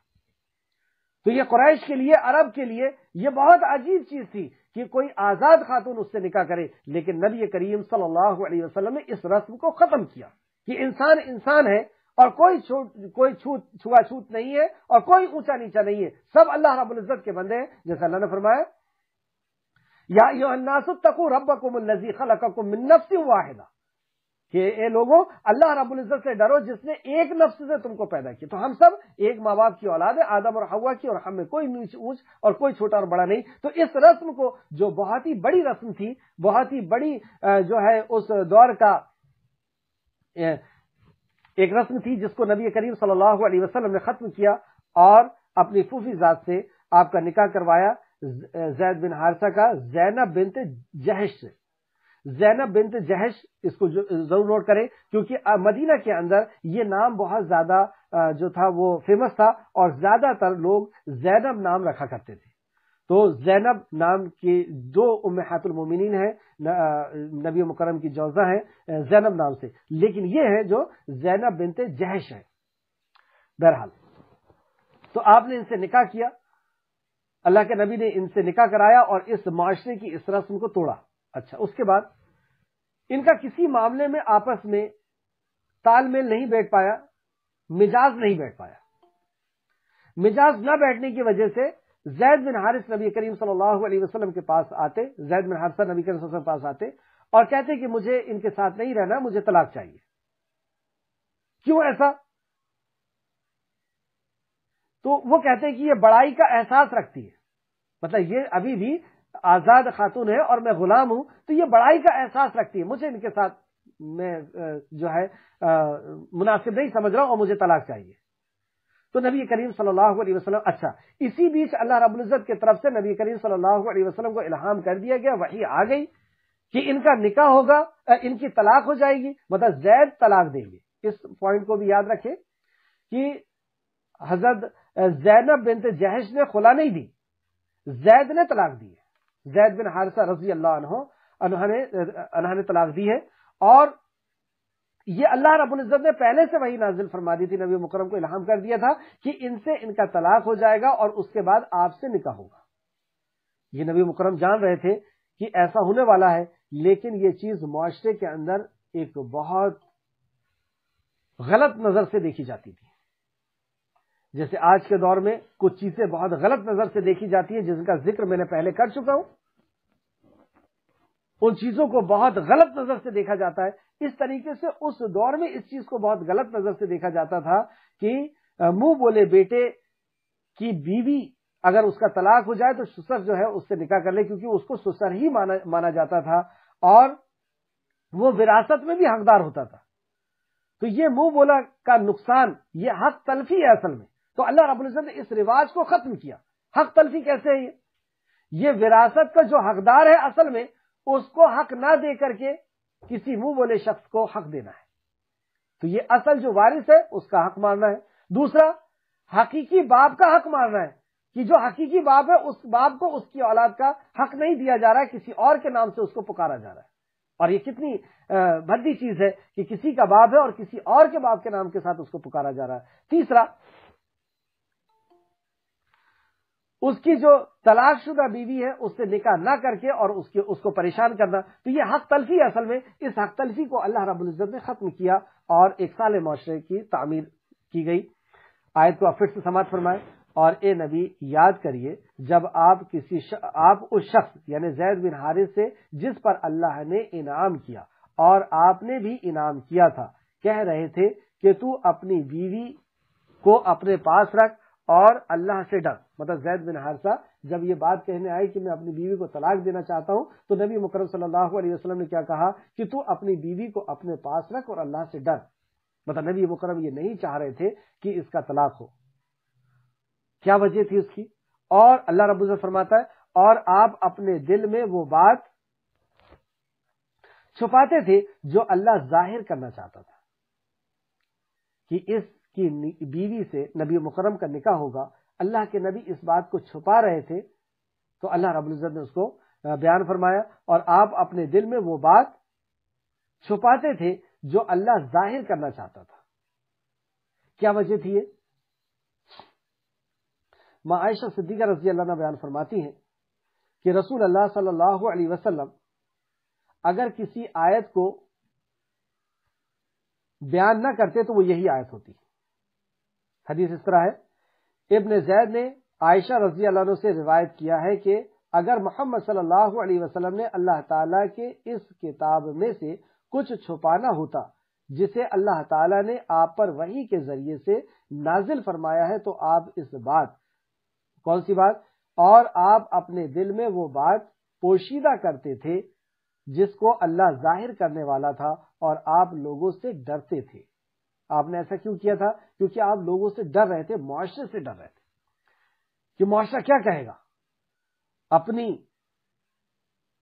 تو یہ قریش کے لیے، عرب کے لیے یہ بہت عجیب چیز تھی کہ کوئی آزاد خاتون اس سے نکاح کرے، لیکن نبی کریم صلی اللہ علیہ وسلم نے اس رسم کو ختم کیا کہ انسان انسان ہے اور کوئی چھوا چھوت نہیں ہے اور کوئی اونچا نیچا نہیں ہے، سب اللہ رب العزت کے بندے ہیں۔ جیسا اللہ نے فرمایا یا ایھا الناس اتقوا ربکم الذی خلقکم من نفس واحدہ، کہ اے لوگوں اللہ رب العزت سے ڈرو جس نے ایک نفس سے تم کو پیدا کیا۔ تو ہم سب ایک ماں باپ کی اولاد ہے، آدم اور حوا کی، اور ہم میں کوئی نیچ اونچ اور کوئی چھوٹا اور بڑا نہیں۔ تو اس رسم کو، جو بہت ہی بڑی رسم تھی، بہت ہی بڑی جو ہے اس دور کا ایک رسم تھی، جس کو نبی کریم صلی اللہ علیہ وسلم نے ختم کیا اور اپنی پھوپھی ذات سے آپ کا نکاح کروایا، زید بن حارثہ کا زینب بنت جہش سے۔ زینب بنت جہش، اس کو ضرور نوٹ کریں کیونکہ مدینہ کے اندر یہ نام بہت زیادہ جو تھا وہ فیمس تھا، اور زیادہ تر لوگ زینب نام رکھا کرتے تھے۔ تو زینب نام کی دو امہات المومنین ہیں، نبی مکرم کی جوزہ ہیں زینب نام سے، لیکن یہ ہے جو زینب بنت جہش ہے۔ بہرحال تو آپ نے ان سے نکاح کیا، اللہ کے نبی نے ان سے نکاح کرایا اور اس معاشرے کی اس رسم کو توڑا۔ اچھا، اس کے بعد ان کا کسی معاملے میں آپس میں تال میل نہیں بیٹھ پایا، مزاج نہیں بیٹھ پایا۔ مزاج نہ بیٹھنے کی وجہ سے زید بن حارث نبی کریم صلی اللہ علیہ وسلم کے پاس آتے، زید بن حارثہ نبی کریم صلی اللہ علیہ وسلم کے پاس آتے اور کہتے کہ مجھے ان کے ساتھ نہیں رہنا، مجھے طلاق چاہیے۔ کیوں ایسا؟ تو وہ کہتے ہیں کہ یہ بڑائی کا احساس رکھتی ہے، مطلب یہ ابھی بھی آزاد خاتون ہے اور میں غلام ہوں، تو یہ بڑائی کا احساس رکھتی ہے، مجھے ان کے ساتھ میں جو ہے مناسب نہیں سمجھ رہا ہوں اور مجھے طلاق چاہیے۔ تو نبی کریم صلی اللہ علیہ وسلم، اچھا اسی بیچ اللہ رب العزت کی طرف سے نبی کریم صلی اللہ علیہ وسلم کو الہام کر دیا گیا، وحی آ گئی کہ ان کا نکاح ہوگا، ان کی طلاق ہو جائے گی، مطلب زید طلاق دیں گے۔ اس پوائنٹ کو بھی یاد رکھیں کہ حضرت زینب بنت جہش نے خلا نہیں دی، زید نے طلاق دی ہے، زید بن حارثہ رضی اللہ عنہ نے طلاق دی ہے، اور یہ اللہ رب العزت نے پہلے سے وہی نازل فرما دی تھی، نبی مکرم کو الہام کر دیا تھا کہ ان سے ان کا طلاق ہو جائے گا اور اس کے بعد آپ سے نکاح ہوگا۔ یہ نبی مکرم جان رہے تھے کہ ایسا ہونے والا ہے، لیکن یہ چیز معاشرے کے اندر ایک بہت غلط نظر سے دیکھی جاتی تھی۔ جیسے آج کے دور میں کچھ چیزیں بہت غلط نظر سے دیکھی جاتی ہیں، جن کا ذکر میں نے پہلے کر چکا ہوں، ان چیزوں کو بہت غلط نظر سے دیکھا جاتا ہے۔ اس طریقے سے اس دور میں اس چیز کو بہت غلط نظر سے دیکھا جاتا تھا کہ منہ بولے بیٹے کی بیوی اگر اس کا طلاق ہو جائے تو سسر جو ہے اس سے نکاح کر لے، کیونکہ اس کو سسر ہی مانا جاتا تھا اور وہ وراثت میں بھی حقدار ہوتا تھا۔ تو یہ منہ بولا کا نقصان، یہ حق تلفی ہے اصل میں۔ تو اللہ رب العزت نے اس رواج کو ختم کیا۔ حق تلفی کیسے ہے؟ یہ وراثت کا جو حقدار ہے اصل میں اس کو حق نہ دے کر کے کسی منہ بولے شخص کو حق دینا ہے۔ تو یہ اصل جو وارث ہے اس کا حق ماننا ہے۔ دوسرا، حقیقی باپ کا حق ماننا ہے کہ جو حقیقی باپ ہے اس باپ کو اس کی اولاد کا حق نہیں دیا جا رہا ہے، کسی اور کے نام سے اس کو پکارا جا رہا ہے. اور یہ کتنی بھدی چیز ہے کہ کسی کا باپ ہے اور کسی اور کے باپ کے نام کے ساتھ اس کو پکارا جا رہا ہے. تیسرا، اس کی جو طلاق شدہ بیوی ہے اس سے نکاح نہ کر کے اور اس کو پریشان کرنا. تو یہ حق تلفی ہے. اصل میں اس حق تلفی کو اللہ رب العزت نے ختم کیا اور ایک صالح معاشرے کی تعمیر کی گئی. آیت کو آپ پھر سے سماعت فرمائیں. اور اے نبی یاد کریے جب آپ اس شخص یعنی زید بن حارث سے جس پر اللہ نے انعام کیا اور آپ نے بھی انعام کیا تھا کہہ رہے تھے کہ تو اپنی بیوی کو اپنے پاس رکھ اور اللہ سے ڈر. مطلب زید بن حارثہ جب یہ بات کہنے آئی کہ میں اپنی بیوی کو طلاق دینا چاہتا ہوں تو نبی مکرم صلی اللہ علیہ وسلم نے کیا کہا کہ تو اپنی بیوی کو اپنے پاس رکھ اور اللہ سے ڈر. مطلب نبی مکرم یہ نہیں چاہ رہے تھے کہ اس کا طلاق ہو. کیا وجہ تھی اس کی؟ اور اللہ رب العزت فرماتا ہے اور آپ اپنے دل میں وہ بات چھپاتے تھے جو اللہ ظاہر کرنا چاہتا تھا کہ اس کی بیوی سے نبی مکرم کا نکاح ہوگا. اللہ کے نبی اس بات کو چھپا رہے تھے تو اللہ رب العزت نے اس کو بیان فرمایا اور آپ اپنے دل میں وہ بات چھپاتے تھے جو اللہ ظاہر کرنا چاہتا تھا. کیا وجہ تھی یہ؟ ماں عائشہ صدیقہ رضی اللہ عنہا بیان فرماتی ہیں کہ رسول اللہ صلی اللہ علیہ وسلم اگر کسی آیت کو بیان نہ کرتے تو وہ یہی آیت ہوتی. حدیث اس طرح ہے، ابن زید نے عائشہ رضی اللہ عنہ سے روایت کیا ہے کہ اگر محمد صلی اللہ علیہ وسلم نے اللہ تعالیٰ کے اس کتاب میں سے کچھ چھپانا ہوتا جسے اللہ تعالیٰ نے آپ پر وحی کے ذریعے سے نازل فرمایا ہے تو آپ اس بات، کون سی بات؟ اور آپ اپنے دل میں وہ بات پوشیدہ کرتے تھے جس کو اللہ ظاہر کرنے والا تھا اور آپ لوگوں سے ڈرتے تھے. آپ نے ایسا کیوں کیا تھا؟ کیونکہ آپ لوگوں سے ڈر رہے تھے، معاشرے سے ڈر رہے تھے کہ معاشرہ کیا کہے گا. اپنی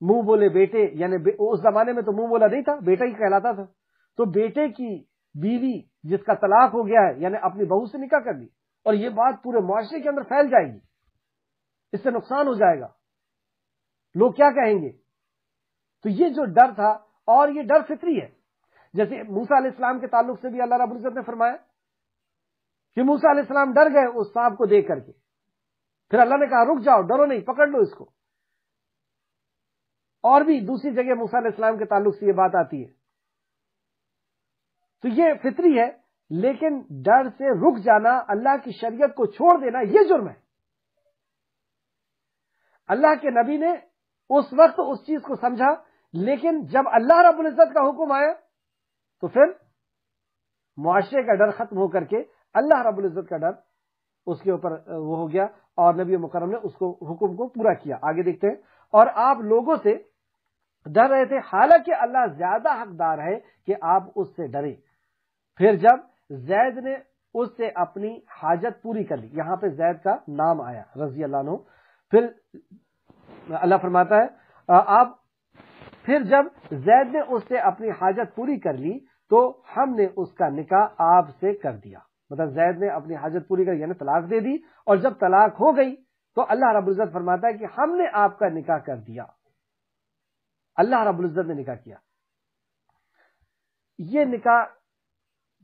منہ بولے بیٹے، یعنی اس زمانے میں تو منہ بولا نہیں تھا، بیٹا ہی کہلاتا تھا. تو بیٹے کی بیوی جس کا طلاق ہو گیا ہے یعنی اپنی بہو سے نکاح کر لی اور یہ بات پورے معاشرے کے اندر پھیل جائے گی، اس سے نقصان ہو جائے گا، لوگ کیا کہیں گے. تو یہ جو ڈر تھا، اور یہ ڈر فطری ہے. جیسے موسیٰ علیہ السلام کے تعلق سے بھی اللہ رب العزت نے فرمایا کہ موسیٰ علیہ السلام ڈر گئے اس سانپ کو دیکھ کر کے. پھر اللہ نے کہا رک جاؤ، ڈرو نہیں، پکڑ لو اس کو. اور بھی دوسری جگہ موسیٰ علیہ السلام کے تعلق سے یہ بات آتی ہے. تو یہ فطری ہے، لیکن ڈر سے رک جانا، اللہ کی شریعت کو چھوڑ دینا، یہ جرم ہے. اللہ کے نبی نے اس وقت اس چیز کو سمجھا، لیکن جب اللہ رب العزت کا حکم آیا تو پھر معاشرے کا ڈر ختم ہو کر کے اللہ رب العزت کا ڈر اس کے اوپر وہ ہو گیا اور نبی مکرم نے اس کو حکم کو پورا کیا. آگے دیکھتے ہیں. اور آپ لوگوں سے ڈر رہے تھے حالانکہ اللہ زیادہ حقدار ہے کہ آپ اس سے ڈریں. پھر جب زید نے اس سے اپنی حاجت پوری کر لی، یہاں پہ زید کا نام آیا رضی اللہ عنہ. پھر اللہ فرماتا ہے پھر جب زید نے اس سے اپنی حاجت پوری کر لی تو ہم نے اس کا نکاح آپ سے کر دیا. مطلب زید نے اپنی حاجت پوری کر یعنی طلاق دے دی، اور جب طلاق ہو گئی تو اللہ رب العزت فرماتا ہے کہ ہم نے آپ کا نکاح کر دیا. اللہ رب العزت نے نکاح کیا. یہ نکاح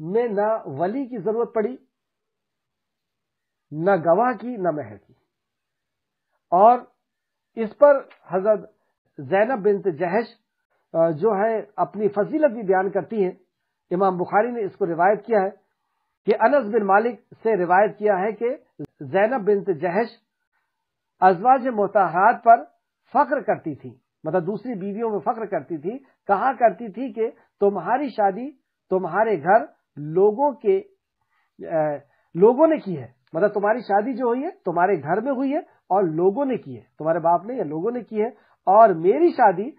میں نہ ولی کی ضرورت پڑی، نہ گواہ کی، نہ مہر کی. اور اس پر حضرت زینب بنت جہش جو ہے اپنی فضیلت بھی بیان کرتی ہیں. امام بخاری نے اس کو روایت کیا ہے کہ انس بن مالک سے روایت کیا ہے کہ زینب بنت جہش ازواج مطہرات پر فخر کرتی تھی، مطلب دوسری بیویوں میں فخر کرتی تھی. کہا کرتی تھی کہ تمہاری شادی تمہارے گھر لوگوں نے کی ہے، مطلب تمہاری شادی جو ہوئی ہے تمہارے گھر میں ہوئی ہے اور لوگوں نے کی ہے، تمہارے باپ نے یا لوگوں نے کی ہے. اور میری شادی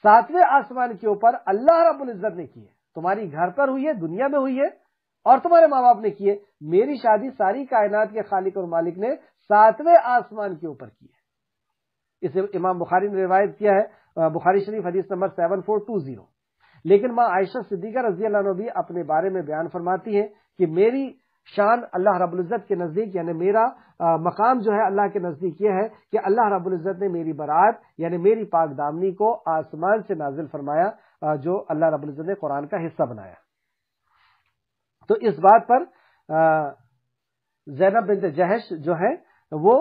7ویں آسمان کے اوپر اللہ رب العزت نے کی ہے. تمہاری گھر پر ہوئی ہے، دنیا میں ہوئی ہے اور تمہارے ماں باپ نے کی ہے. میری شادی ساری کائنات کے خالق اور مالک نے 7ویں آسمان کے اوپر کی ہے. اسے امام بخاری نے روایت کیا ہے، بخاری شریف حدیث نمبر 7420. لیکن ماں عائشہ صدیقہ رضی اللہ عنہ بھی اپنے بارے میں بیان فرماتی ہیں کہ میری شان اللہ رب العزت کے نزدیک یعنی میرا مقام جو ہے اللہ کے نزدیک یہ ہے کہ اللہ رب العزت نے میری برات یعنی میری پاک دامنی کو آسمان سے نازل فرمایا جو اللہ رب العزت نے قرآن کا حصہ بنایا۔ تو اس بات پر زینب بنت جہش جو ہے وہ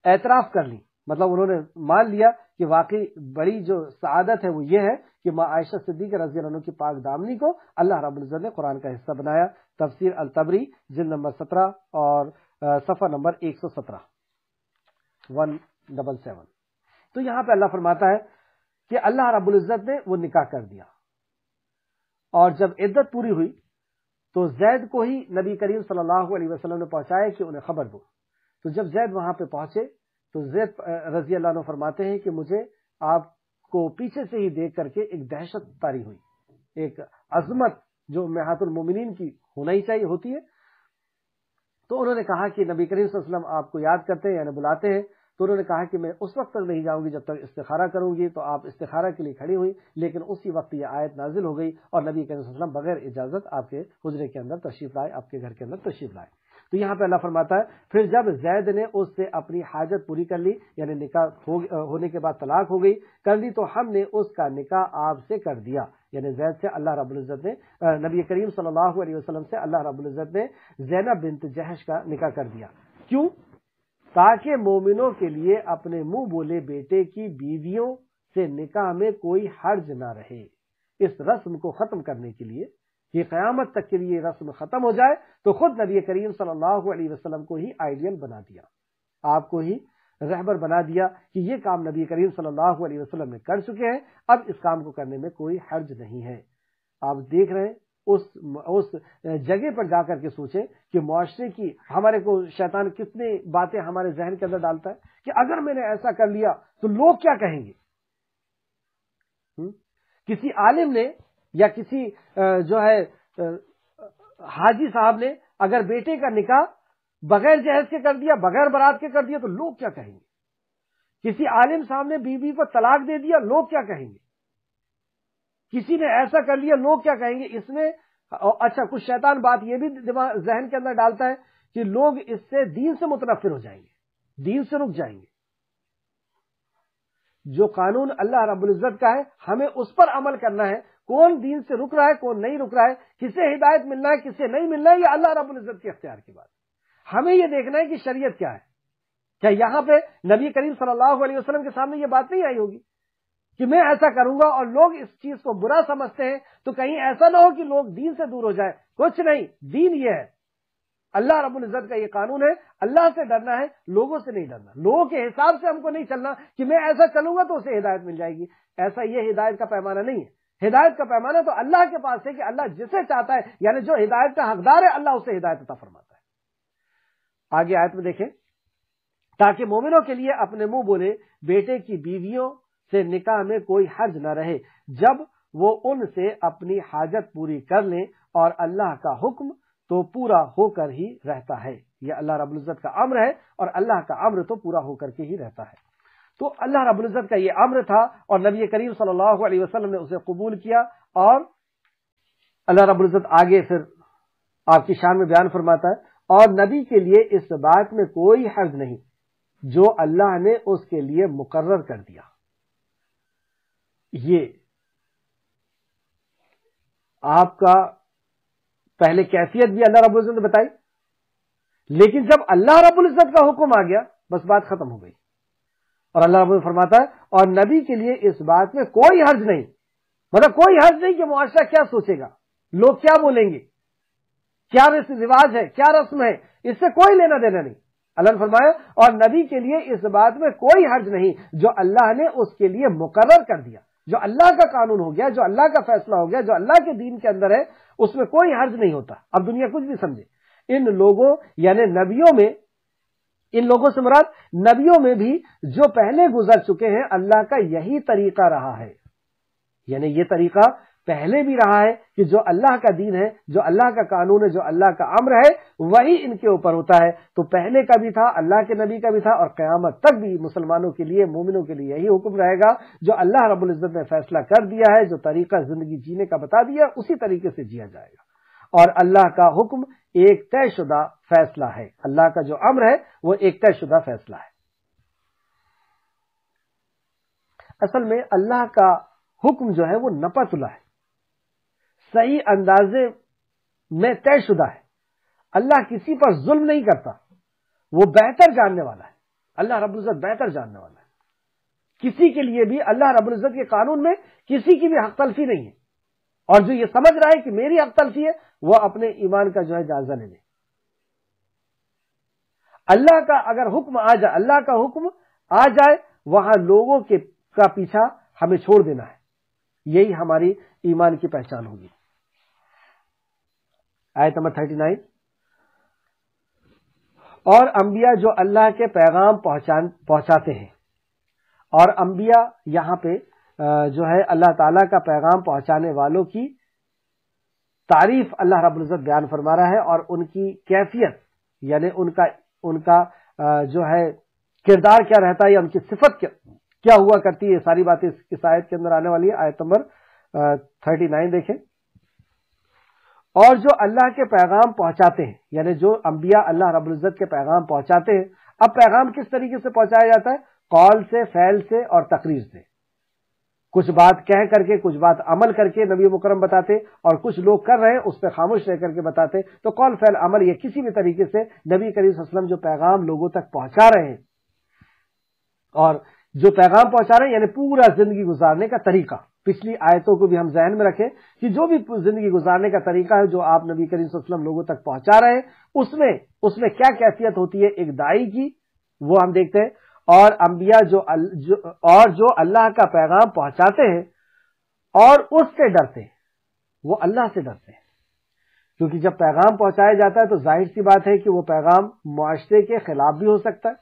اعتراف کر لی، مطلب انہوں نے مان لیا کہ واقعی بڑی جو سعادت ہے وہ یہ ہے کہ ماں عائشہ صدیقہ رضی اللہ عنہ کی پاک دامنی کو اللہ رب العزت نے قرآن کا حصہ بنایا۔ تفسیر الطبری جلد نمبر 17 اور صفحہ نمبر 117 177۔ تو یہاں پہ اللہ فرماتا ہے کہ اللہ رب العزت نے وہ نکاح کر دیا، اور جب عدت پوری ہوئی تو زید کو ہی نبی کریم صلی اللہ علیہ وسلم نے پہنچایا کہ انہیں خبر دو۔ تو جب زید وہاں پہ پہنچے تو زید رضی اللہ عنہ فرماتے ہیں کہ مجھے آپ کو پیچھے سے ہی دیکھ کر کے ایک دہشت طاری ہوئی، ایک عظمت جو امہات المومنین کی ہونا ہی چاہیے ہوتی ہے۔ تو انہوں نے کہا کہ نبی کریم صلی اللہ علیہ وسلم آپ کو یاد کرتے ہیں یعنی بلاتے ہیں۔ تو انہوں نے کہا کہ میں اس وقت تک نہیں جاؤں گی جب تک استخارہ کروں گی۔ تو آپ استخارہ کے لیے کھڑی ہوئی، لیکن اسی وقت یہ آیت نازل ہو گئی اور نبی کریم صلی اللہ علیہ وسلم بغیر اجازت آپ کے حجرے کے اندر تشریف لائے، آپ کے گھر کے اندر تشریف لائے۔ تو یہاں پہ اللہ فرماتا ہے پھر جب زید نے اس سے اپنی حاجت پوری کر لی یعنی نکاح ہونے کے بعد طلاق ہو گئی کر لی، تو ہم نے اس کا نکاح آپ سے کر دیا، یعنی زید سے اللہ رب العزت نے نبی کریم صلی اللہ علیہ وسلم سے اللہ رب العزت نے زینب بنت جہش کا نکاح کر دیا۔ کیوں؟ تاکہ مومنوں کے لیے اپنے منہ بولے بیٹے کی بیویوں سے نکاح میں کوئی حرج نہ رہے۔ اس رسم کو ختم کرنے کے لیے کہ قیامت تک کے لیے رسم ختم ہو جائے، تو خود نبی کریم صلی اللہ علیہ وسلم کو ہی آئیڈیل بنا دیا، آپ کو ہی رہبر بنا دیا کہ یہ کام نبی کریم صلی اللہ علیہ وسلم نے کر چکے ہیں، اب اس کام کو کرنے میں کوئی حرج نہیں ہے۔ آپ دیکھ رہے ہیں اس جگہ پر جا کر کے سوچیں کہ معاشرے کی ہمارے کو شیطان کتنی باتیں ہمارے ذہن کے اندر ڈالتا ہے کہ اگر میں نے ایسا کر لیا تو لوگ کیا کہیں گے۔ کسی عالم نے یا کسی جو ہے حاجی صاحب نے اگر بیٹے کا نکاح بغیر جہیز کے کر دیا، بغیر برات کے کر دیا، تو لوگ کیا کہیں گے۔ کسی عالم صاحب نے بیوی کو طلاق دے دیا، لوگ کیا کہیں گے۔ کسی نے ایسا کر لیا، لوگ کیا کہیں گے۔ اس میں اچھا کچھ شیطان بات یہ بھی ذہن کے اندر ڈالتا ہے کہ لوگ اس سے دین سے متنفر ہو جائیں گے، دین سے رک جائیں گے۔ جو قانون اللہ رب العزت کا ہے ہمیں اس پر عمل کرنا ہے۔ کون دین سے رک رہا ہے، کون نہیں رک رہا ہے، کسے ہدایت ملنا ہے، کسے نہیں ملنا ہے، یہ اللہ رب العزت کے اختیار کی بات ہے۔ ہمیں یہ دیکھنا ہے کہ شریعت کیا ہے۔ کیا یہاں پہ نبی کریم صلی اللہ علیہ وسلم کے سامنے یہ بات نہیں آئی ہوگی کہ میں ایسا کروں گا اور لوگ اس چیز کو برا سمجھتے ہیں، تو کہیں ایسا نہ ہو کہ لوگ دین سے دور ہو جائے۔ کچھ نہیں، دین یہ ہے، اللہ رب العزت کا یہ قانون ہے، اللہ سے ڈرنا ہے، لوگوں سے نہیں ڈرنا۔ لوگوں کے حساب سے ہم کو نہیں چلنا کہ میں ایسا چلوں گا تو اسے ہدایت مل جائے گی، ایسا یہ ہدایت کا پیمانہ نہیں ہے۔ ہدایت کا پیمانہ تو اللہ کے پاس ہے کہ اللہ جسے چاہتا ہے یعنی جو ہدایت کا حقدار ہے اللہ اسے ہدایت عطا فرماتا ہے۔ آگے آیت میں دیکھیں، تاکہ مومنوں کے لیے اپنے منہ بولے بیٹے کی بیویوں سے نکاح میں کوئی حرج نہ رہے جب وہ ان سے اپنی حاجت پوری کر لیں، اور اللہ کا حکم تو پورا ہو کر ہی رہتا ہے۔ یہ اللہ رب العزت کا امر ہے، اور اللہ کا امر تو پورا ہو کر کے ہی رہتا ہے۔ تو اللہ رب العزت کا یہ امر تھا اور نبی کریم صلی اللہ علیہ وسلم نے اسے قبول کیا، اور اللہ رب العزت آگے پھر آپ کی شان میں بیان فرماتا ہے، اور نبی کے لیے اس بات میں کوئی حرج نہیں جو اللہ نے اس کے لیے مقرر کر دیا۔ یہ آپ کا پہلے کیفیت بھی اللہ رب العزت نے بتائی، لیکن جب اللہ رب العزت کا حکم آ گیا بس بات ختم ہو گئی۔ اور اللہ رب العزت فرماتا ہے اور نبی کے لیے اس بات میں کوئی حرج نہیں، مطلب کوئی حرج نہیں کہ معاشرہ کیا سوچے گا، لوگ کیا بولیں گے، کیا رواج ہے، کیا رسم ہے، اس سے کوئی لینا دینا نہیں۔ اللہ نے فرمایا اور نبی کے لیے اس بات میں کوئی حرج نہیں جو اللہ نے اس کے لیے مقرر کر دیا، جو اللہ کا قانون ہو گیا، جو اللہ کا فیصلہ ہو گیا، جو اللہ کے دین کے اندر ہے، اس میں کوئی حرج نہیں ہوتا۔ اب دنیا کچھ بھی سمجھے، ان لوگوں یعنی نبیوں میں، ان لوگوں سے مراد نبیوں میں بھی جو پہلے گزر چکے ہیں اللہ کا یہی طریقہ رہا ہے، یعنی یہ طریقہ پہلے بھی رہا ہے کہ جو اللہ کا دین ہے، جو اللہ کا قانون ہے، جو اللہ کا امر ہے وہی ان کے اوپر ہوتا ہے۔ تو پہلے کا بھی تھا، اللہ کے نبی کا بھی تھا، اور قیامت تک بھی مسلمانوں کے لیے، مومنوں کے لیے یہی حکم رہے گا۔ جو اللہ رب العزت نے فیصلہ کر دیا ہے، جو طریقہ زندگی جینے کا بتا دیا، اسی طریقے سے جیا جائے گا۔ اور اللہ کا حکم ایک طے شدہ فیصلہ ہے. اللہ کا جو امر ہے وہ ایک طے شدہ فیصلہ ہے. اصل میں اللہ کا حکم جو ہے وہ نپتلا ہے، صحیح اندازے میں طے شدہ ہے. اللہ کسی پر ظلم نہیں کرتا، وہ بہتر جاننے والا ہے. اللہ رب العزت بہتر جاننے والا ہے. کسی کے لیے بھی اللہ رب العزت کے قانون میں کسی کی بھی حق تلفی نہیں ہے، اور جو یہ سمجھ رہا ہے کہ میری حق تلفی ہے وہ اپنے ایمان کا جو ہے جائزہ لے لے. اللہ کا اگر حکم آ جائے، اللہ کا حکم آ جائے، وہاں لوگوں کا پیچھا ہمیں چھوڑ دینا ہے. یہی ہماری ایمان کی پہچان ہوگی. آیت نمبر 39. اور انبیاء جو اللہ کے پیغام پہنچاتے ہیں، اور انبیاء یہاں پہ جو ہے اللہ تعالیٰ کا پیغام پہنچانے والوں کی تعریف اللہ رب العزت بیان فرما رہا ہے، اور ان کی کیفیت یعنی ان کا جو ہے کردار کیا رہتا ہے یا ان کی صفت کیا ہوا کرتی ہے. یہ ساری باتیں اس آیت کے اندر آنے والی ہے. آیت نمبر 39 دیکھیں. اور جو اللہ کے پیغام پہنچاتے ہیں، یعنی جو انبیاء اللہ رب العزت کے پیغام پہنچاتے ہیں. اب پیغام کس طریقے سے پہنچایا جاتا ہے؟ قول سے، فعل سے اور تقریر سے. کچھ بات کہہ کر کے، کچھ بات عمل کر کے نبی مکرم بتاتے، اور کچھ لوگ کر رہے ہیں اس پہ خاموش رہ کر کے بتاتے. تو قول، فعل، عمل، یہ کسی بھی طریقے سے نبی کریم صلی اللہ علیہ وسلم جو پیغام لوگوں تک پہنچا رہے ہیں، اور جو پیغام پہنچا رہے ہیں یعنی پورا زندگی گزارنے کا طریقہ. پچھلی آیتوں کو بھی ہم ذہن میں رکھیں کہ جو بھی زندگی گزارنے کا طریقہ ہے جو آپ نبی کریم صلی اللہ علیہ وسلم لوگوں تک پہنچا رہے ہیں، اس میں کیا کیفیت ہوتی ہے ایک داعی کی، وہ ہم دیکھتے ہیں. اور انبیاء جو اللہ کا پیغام پہنچاتے ہیں اور اس سے ڈرتے ہیں، وہ اللہ سے ڈرتے ہیں. کیونکہ جب پیغام پہنچایا جاتا ہے تو ظاہر سی بات ہے کہ وہ پیغام معاشرے کے خلاف بھی ہو سکتا ہے.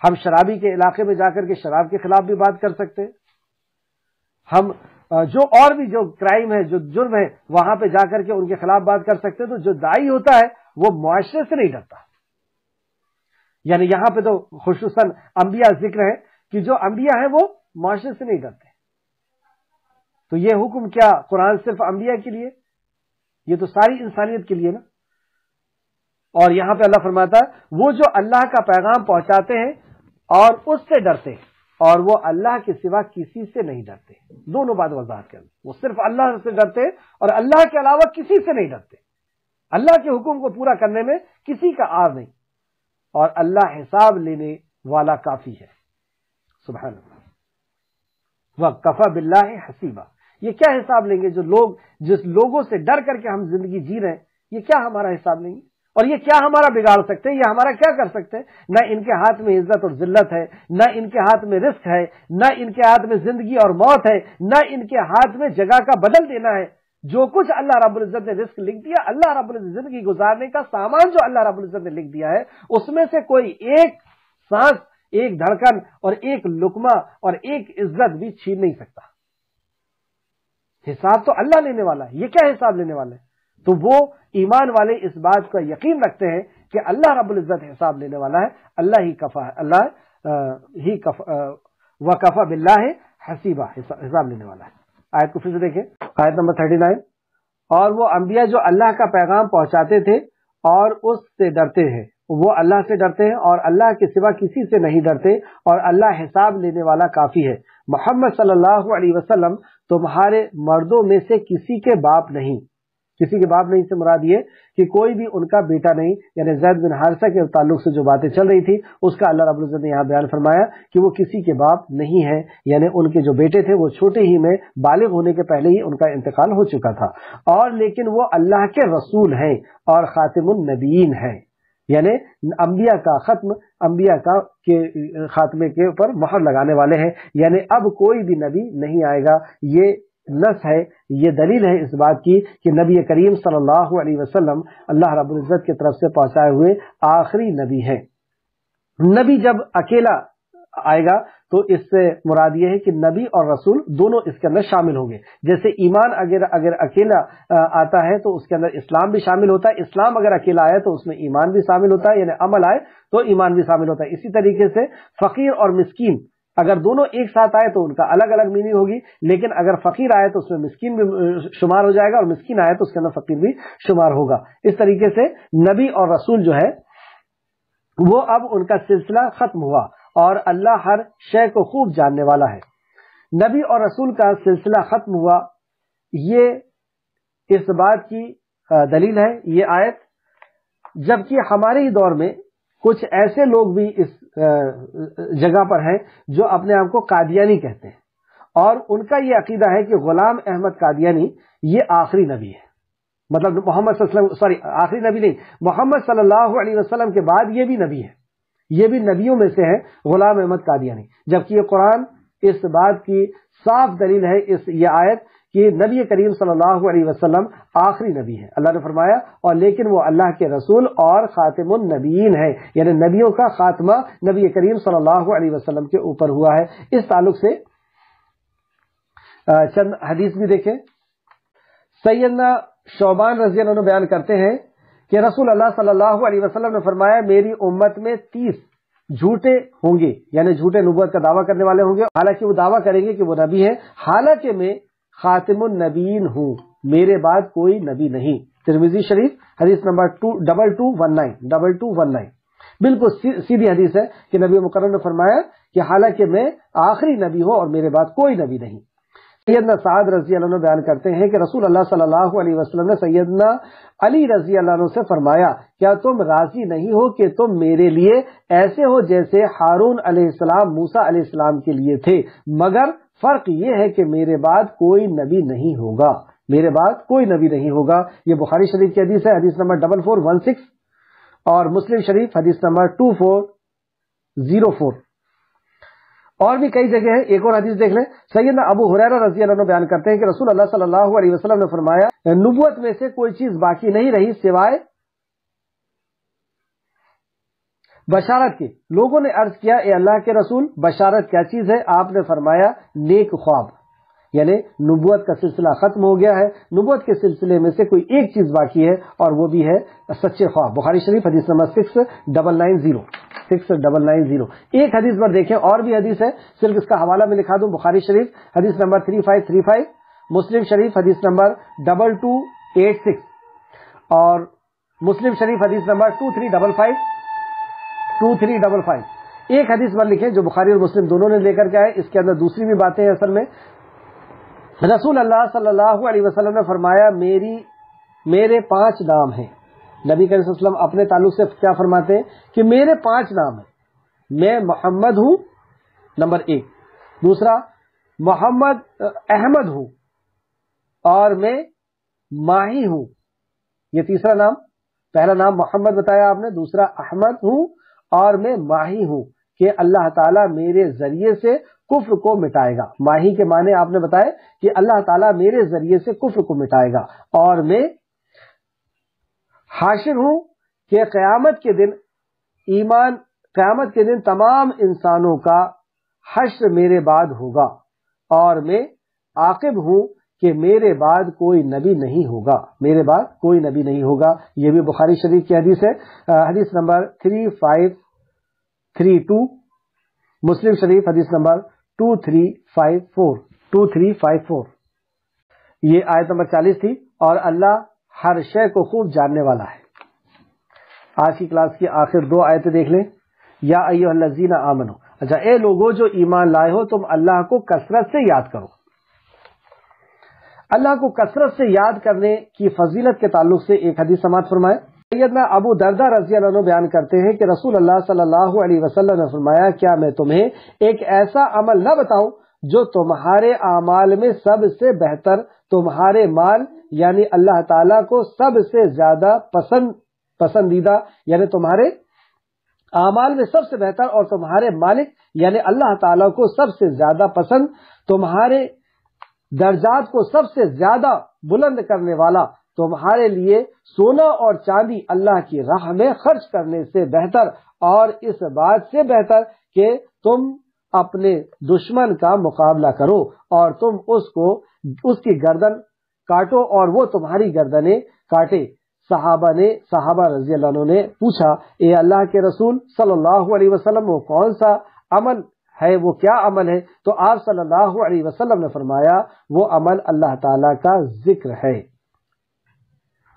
ہم شرابی کے علاقے میں جا کر کے شراب کے خلاف بھی بات کر سکتے ہیں. ہم اور بھی جو کرائم ہے، جو جرم ہے، وہاں پہ جا کر کے ان کے خلاف بات کر سکتے ہیں. تو جو داعی ہوتا ہے وہ معاشرے سے نہیں ڈرتا. یعنی یہاں پہ تو خصوصاً انبیاء ذکر ہے کہ جو انبیاء ہیں وہ معاشرے سے نہیں ڈرتے. تو یہ حکم کیا قرآن صرف انبیاء کے لیے؟ یہ تو ساری انسانیت کے لیے نا. اور یہاں پہ اللہ فرماتا ہے وہ جو اللہ کا پیغام پہنچاتے ہیں اور اس سے ڈرتے ہیں، اور وہ اللہ کے سوا کسی سے نہیں ڈرتے. دونوں بات وضاحت کریں. وہ صرف اللہ سے ڈرتے ہیں اور اللہ کے علاوہ کسی سے نہیں ڈرتے. اللہ کے حکم کو پورا کرنے میں کسی کا آر نہیں، اور اللہ حساب لینے والا کافی ہے. سبحان اللہ. وَكَفَى بِاللَّهِ حَسِيبًا. یہ کیا حساب لیں گے؟ جس لوگوں سے ڈر کر کے ہم زندگی جی رہے ہیں، یہ کیا ہمارا حساب لیں گے؟ اور یہ کیا ہمارا بگاڑ سکتے ہیں؟ یہ ہمارا کیا کر سکتے ہیں؟ نہ ان کے ہاتھ میں عزت اور ذلت ہے، نہ ان کے ہاتھ میں رزق ہے، نہ ان کے ہاتھ میں زندگی اور موت ہے، نہ ان کے ہاتھ میں جگہ کا بدل دینا ہے. جو کچھ اللہ رب العزت نے رزق لکھ دیا، اللہ رب العزت زندگی گزارنے کا سامان جو اللہ رب العزت نے لکھ دیا ہے، اس میں سے کوئی ایک سانس، ایک دھڑکن اور ایک لقمہ اور ایک عزت بھی چھین نہیں سکتا. حساب تو اللہ لینے والا ہے. یہ کیا حساب لینے والا ہے؟ تو وہ ایمان والے اس بات کا یقین رکھتے ہیں کہ اللہ رب العزت حساب لینے والا ہے. اللہ ہی کفا ہے، اللہ ہی وَكَفَى بِاللَّهِ حَسِيبًا، حساب لینے والا ہے. آیت کو پھر سے دیکھیں. آیت نمبر 39. اور وہ انبیاء جو اللہ کا پیغام پہنچاتے تھے اور اس سے ڈرتے ہیں، وہ اللہ سے ڈرتے ہیں اور اللہ کے سوا کسی سے نہیں ڈرتے، اور اللہ حساب لینے والا کافی ہے. محمد صلی اللہ علیہ وسلم تمہارے مردوں میں سے کسی کے باپ نہیں. کسی کے باپ نہیں سے مراد یہ کہ کوئی بھی ان کا بیٹا نہیں. یعنی زید بن حارثہ کے تعلق سے جو باتیں چل رہی تھی اس کا اللہ رب العزت نے یہاں بیان فرمایا کہ وہ کسی کے باپ نہیں ہے. یعنی ان کے جو بیٹے تھے وہ چھوٹے ہی میں بالغ ہونے کے پہلے ہی ان کا انتقال ہو چکا تھا. اور لیکن وہ اللہ کے رسول ہیں اور خاتم النبیین ہیں. یعنی انبیاء کا ختم، انبیاء کے خاتمے کے اوپر مہر لگانے والے ہیں. یعنی اب کوئی بھی نبی نہیں آئے گا. یہ نص ہے، یہ دلیل ہے اس بات کی کہ نبی کریم صلی اللہ علیہ وسلم اللہ رب العزت کی طرف سے پہنچائے ہوئے آخری نبی ہیں. نبی جب اکیلا آئے گا تو اس سے مراد یہ ہے کہ نبی اور رسول دونوں اس کے اندر شامل ہوں گے. جیسے ایمان اگر اکیلا آتا ہے تو اس کے اندر اسلام بھی شامل ہوتا ہے، اسلام اگر اکیلا آئے تو اس میں ایمان بھی شامل ہوتا ہے، یعنی عمل آئے تو ایمان بھی شامل ہوتا ہے. اسی طریقے سے فقیر اور مسکین اگر دونوں ایک ساتھ آئے تو ان کا الگ الگ میننگ ہوگی، لیکن اگر فقیر آئے تو اس میں مسکین بھی شمار ہو جائے گا، اور مسکین آئے تو اس کے اندر فقیر بھی شمار ہوگا۔ اس طریقے سے نبی اور رسول جو ہے وہ اب ان کا سلسلہ ختم ہوا، اور اللہ ہر شے کو خوب جاننے والا ہے۔ نبی اور رسول کا سلسلہ ختم ہوا، یہ اس بات کی دلیل ہے یہ آیت، جبکہ ہمارے ہی دور میں کچھ ایسے لوگ بھی اس جگہ پر ہیں جو اپنے آپ کو قادیانی کہتے ہیں، اور ان کا یہ عقیدہ ہے کہ غلام احمد قادیانی یہ آخری نبی ہے، مطلب محمد صلی اللہ علیہ وسلم آخری نبی نہیں، محمد صلی اللہ علیہ وسلم کے بعد یہ بھی نبی ہے، یہ بھی نبیوں میں سے ہے غلام احمد قادیانی، جبکہ یہ قرآن اس بات کی صاف دلیل ہے، یہ آیت کہ نبی کریم صلی اللہ علیہ وسلم آخری نبی ہے۔ اللہ نے فرمایا اور لیکن وہ اللہ کے رسول اور خاتم النبیین ہے، یعنی نبیوں کا خاتمہ نبی کریم صلی اللہ علیہ وسلم کے اوپر ہوا ہے۔ اس تعلق سے چند حدیث بھی دیکھیں۔ سیدنا شعبان رضی اللہ عنہ بیان کرتے ہیں کہ رسول اللہ صلی اللہ علیہ وسلم نے فرمایا میری امت میں 30 جھوٹے ہوں گے، یعنی جھوٹے نبوت کا دعویٰ کرنے والے ہوں گے، حالانکہ وہ دعویٰ کریں گے کہ وہ نبی ہے، حالانکہ میں خاتم النبیین ہوں، میرے بعد کوئی نبی نہیں۔ ترمذی شریف حدیث نمبر 2219 بالکل سیدھی حدیث ہے کہ نبی مکرم نے فرمایا کہ حالانکہ میں آخری نبی ہوں اور میرے بعد کوئی نبی نہیں۔ سیدنا سعد رضی اللہ عنہ بیان کرتے ہیں کہ رسول اللہ صلی اللہ علیہ وسلم نے سیدنا علی رضی اللہ عنہ سے فرمایا کیا تم راضی نہیں ہو کہ تم میرے لیے ایسے ہو جیسے ہارون علیہ السلام موسیٰ علیہ السلام کے لیے تھے، مگر فرق یہ ہے کہ میرے بعد کوئی نبی نہیں ہوگا، میرے بعد کوئی نبی نہیں ہوگا۔ یہ بخاری شریف کی حدیث ہے، حدیث نمبر 4416، اور مسلم شریف حدیث نمبر 2404۔ اور بھی کئی جگہ ہیں، ایک اور حدیث دیکھ لیں۔ سیدنا ابو ہریرہ رضی اللہ عنہ بیان کرتے ہیں کہ رسول اللہ صلی اللہ علیہ وسلم نے فرمایا نبوت میں سے کوئی چیز باقی نہیں رہی سوائے بشارت کی۔ لوگوں نے عرض کیا اے اللہ کے رسول بشارت کیا چیز ہے؟ آپ نے فرمایا نیک خواب، یعنی نبوت کا سلسلہ ختم ہو گیا ہے، نبوت کے سلسلے میں سے کوئی ایک چیز باقی ہے اور وہ بھی ہے سچے خواب۔ بخاری شریف حدیث نمبر 6990۔ ایک حدیث پر دیکھیں، اور بھی حدیث ہے، صرف اس کا حوالہ میں لکھا دوں، بخاری شریف حدیث نمبر 3535، مسلم شریف حدیث نمبر 2286، اور مسلم شریف حدیث نمبر 2355۔ ایک حدیث پر لکھیں جو بخاری اور مسلم دونوں نے لے کر کے آئے، اس کے اندر دوسری بھی باتیں ہیں۔ اصل میں رسول اللہ صلی اللہ علیہ وسلم نے فرمایا میرے 5 نام ہیں۔ نبی کریم صلی اللہ علیہ وسلم اپنے تعلق سے کیا فرماتے ہیں کہ میرے 5 نام ہیں، میں محمد ہوں نمبر 1، دوسرا محمد احمد ہوں، اور میں ماہی ہوں، یہ تیسرا نام۔ پہلا نام محمد بتایا آپ نے، دوسرا احمد ہوں، اور میں ماہی ہوں کہ اللہ تعالیٰ میرے ذریعے سے کفر کو مٹائے گا۔ ماہی کے معنی آپ نے بتائے کہ اللہ تعالیٰ میرے ذریعے سے کفر کو مٹائے گا، اور میں حاشر ہوں کہ قیامت کے دن تمام انسانوں کا حشر میرے بعد ہوگا، اور میں عاقب ہوں کہ میرے بعد کوئی نبی نہیں ہوگا، میرے بعد کوئی نبی نہیں ہوگا۔ یہ بھی بخاری شریف کی حدیث ہے، حدیث نمبر 3532، مسلم شریف حدیث نمبر 2354۔ یہ آیت نمبر 40 تھی، اور اللہ ہر شے کو خوب جاننے والا ہے۔ آج کی کلاس کی آخر 2 آیتیں دیکھ لیں۔ یا ایھا الذین آمنو، اچھا اے لوگوں جو ایمان لائے ہو تم اللہ کو کثرت سے یاد کرو۔ اللہ کو کثرت سے یاد کرنے کی فضیلت کے تعلق سے ایک حدیث سماعت فرمائے۔ سیدنا ابو درداء رضی اللہ عنہ بیان کرتے ہیں کہ رسول اللہ صلی اللہ علیہ وسلم نے فرمایا کیا میں تمہیں ایک ایسا عمل نہ بتاؤں جو تمہارے اعمال میں سب سے بہتر، تمہارے مال یعنی اللہ تعالیٰ کو سب سے زیادہ پسندیدہ، یعنی تمہارے اعمال میں سب سے بہتر، اور تمہارے مالک یعنی اللہ تعالیٰ کو سب سے زیادہ پسند، تمہارے درجات کو سب سے زیادہ بلند کرنے والا، تمہارے لیے سونا اور چاندی اللہ کی راہ میں خرچ کرنے سے بہتر، اور اس بات سے بہتر کہ تم اپنے دشمن کا مقابلہ کرو اور تم اس کی گردن کاٹو اور وہ تمہاری گردنیں کاٹے۔ صحابہ رضی اللہ عنہ نے پوچھا اے اللہ کے رسول صلی اللہ علیہ وسلم وہ کون سا عمل ہے وہ کیا عمل ہے؟ تو آپ صلی اللہ علیہ وسلم نے فرمایا وہ عمل اللہ تعالی کا ذکر ہے۔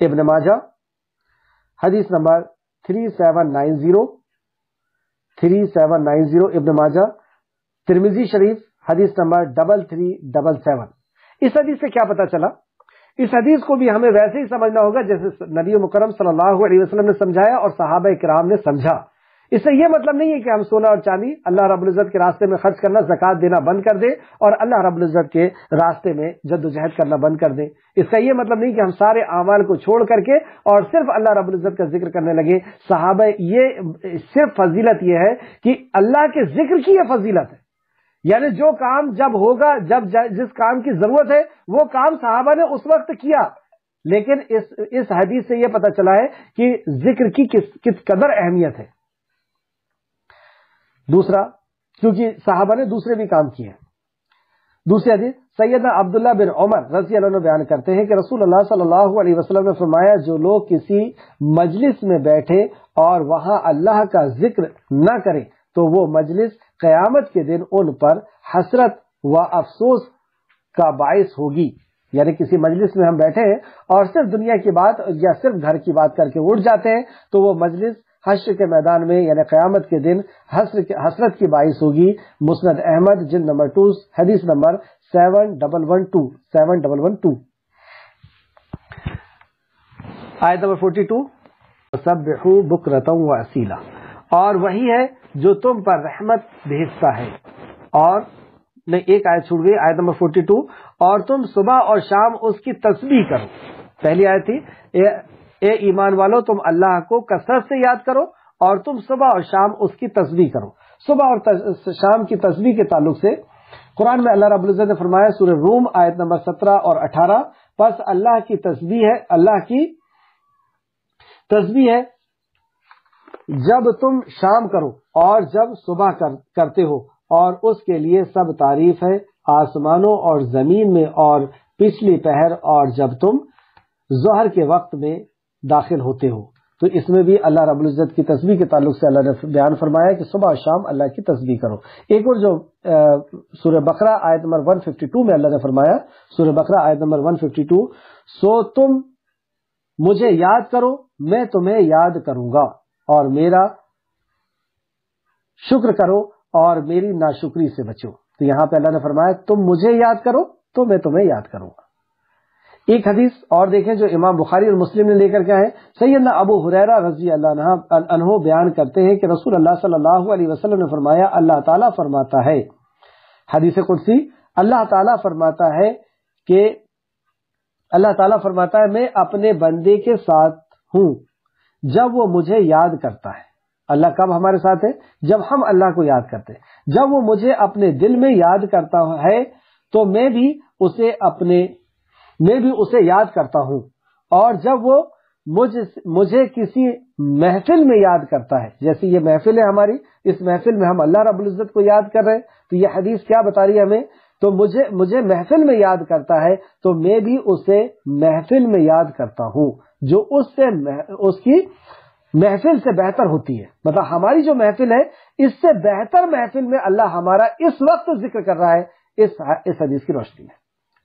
ابن ماجہ حدیث نمبر 3790 ابن ماجہ، ترمذی شریف حدیث نمبر 3377۔ اس حدیث سے کیا پتا چلا؟ اس حدیث کو بھی ہمیں ویسے ہی سمجھنا ہوگا جیسے نبی مکرم صلی اللہ علیہ وسلم نے سمجھایا اور صحابہ کرام نے سمجھا۔ اس سے یہ مطلب نہیں ہے کہ ہم سونا اور چاندی اللہ رب العزت کے راستے میں خرچ کرنا، زکوٰۃ دینا بند کر دیں اور اللہ رب العزت کے راستے میں جد و جہد کرنا بند کر دیں۔ اس کا یہ مطلب نہیں کہ ہم سارے اعمال کو چھوڑ کر کے اور صرف اللہ رب العزت کا ذکر کرنے لگے۔ صحابہ یہ صرف فضیلت یہ ہے کہ اللہ کے ذکر کی یہ فضیلت ہے، یعنی جو کام جب ہوگا، جس کام کی ضرورت ہے وہ کام صحابہ نے اس وقت کیا، لیکن اس حدیث سے یہ پتہ چلا ہے کہ ذکر کی کس قدر اہمیت ہے۔ دوسرا، کیونکہ صحابہ نے دوسرے بھی کام کیے۔ دوسری حدیث سیدنا عبداللہ بن عمر رضی اللہ عنہ بیان کرتے ہیں کہ رسول اللہ صلی اللہ علیہ وسلم نے فرمایا جو لوگ کسی مجلس میں بیٹھے اور وہاں اللہ کا ذکر نہ کریں تو وہ مجلس قیامت کے دن ان پر حسرت و افسوس کا باعث ہوگی۔ یعنی کسی مجلس میں ہم بیٹھے ہیں اور صرف دنیا کی بات یا صرف گھر کی بات کر کے اٹھ جاتے ہیں تو وہ مجلس حشر کے میدان میں یعنی قیامت کے دن حسرت کی باعث ہوگی۔ مسند احمد جلد نمبر 2 حدیث نمبر 7112 آیت نمبر 42 سبحوا بکرۃ و اصیلا، اور وہی ہے جو تم پر رحمت بھیجتا ہے، اور نہیں ایک آیت چھوٹ گئی، آیت نمبر 42 اور تم صبح اور شام اس کی تسبیح کرو۔ پہلی آیت تھی اے ایمان والو تم اللہ کو کثرت سے یاد کرو اور تم صبح اور شام اس کی تسبیح کرو۔ صبح اور شام کی تسبیح کے تعلق سے قرآن میں اللہ رب العزت نے فرمایا سورہ روم آیت نمبر 17 اور 18 پس اللہ کی تسبیح ہے جب تم شام کرو اور جب صبح کرتے ہو، اور اس کے لیے سب تعریف ہے آسمانوں اور زمین میں اور پچھلی پہر اور جب تم ظہر کے وقت میں داخل ہوتے ہو۔ تو اس میں بھی اللہ رب العزت کی تسبیح کے تعلق سے اللہ نے بیان فرمایا کہ صبح اور شام اللہ کی تسبیح کرو۔ ایک اور جو سورہ بقرہ آیت نمبر 152 میں اللہ نے فرمایا، سورہ بقرہ آیت نمبر 152 سو تم مجھے یاد کرو میں تمہیں یاد کروں گا، اور میرا شکر کرو اور میری ناشکری سے بچو۔ تو یہاں پہ اللہ نے فرمایا تم مجھے یاد کرو تو میں تمہیں یاد کروں گا۔ ایک حدیث اور دیکھیں جو امام بخاری اور مسلم نے لے کر کے آئے، سیدنا ابو ہریرہ رضی اللہ عنہ بیان کرتے ہیں کہ رسول اللہ صلی اللہ علیہ وسلم نے فرمایا اللہ تعالیٰ فرماتا ہے، حدیث قدسی اللہ تعالیٰ فرماتا ہے کہ میں اپنے بندے کے ساتھ ہوں جب وہ مجھے یاد کرتا ہے۔ اللہ کب ہمارے ساتھ ہے؟ جب ہم اللہ کو یاد کرتے ہیں۔ جب وہ مجھے اپنے دل میں یاد کرتا ہے تو میں بھی اسے یاد کرتا ہوں، اور جب وہ مجھے کسی محفل میں یاد کرتا ہے، جیسے یہ محفل ہے ہماری، اس محفل میں ہم اللہ رب العزت کو یاد کر رہے ہیں، تو یہ حدیث کیا بتا رہی ہے ہمیں؟ تو مجھے محفل میں یاد کرتا ہے تو میں بھی اسے محفل میں یاد کرتا ہوں جو اس کی محفل سے بہتر ہوتی ہے۔ مطلب ہماری جو محفل ہے اس سے بہتر محفل میں اللہ ہمارا اس وقت ذکر کر رہا ہے اس حدیث کی روشنی میں،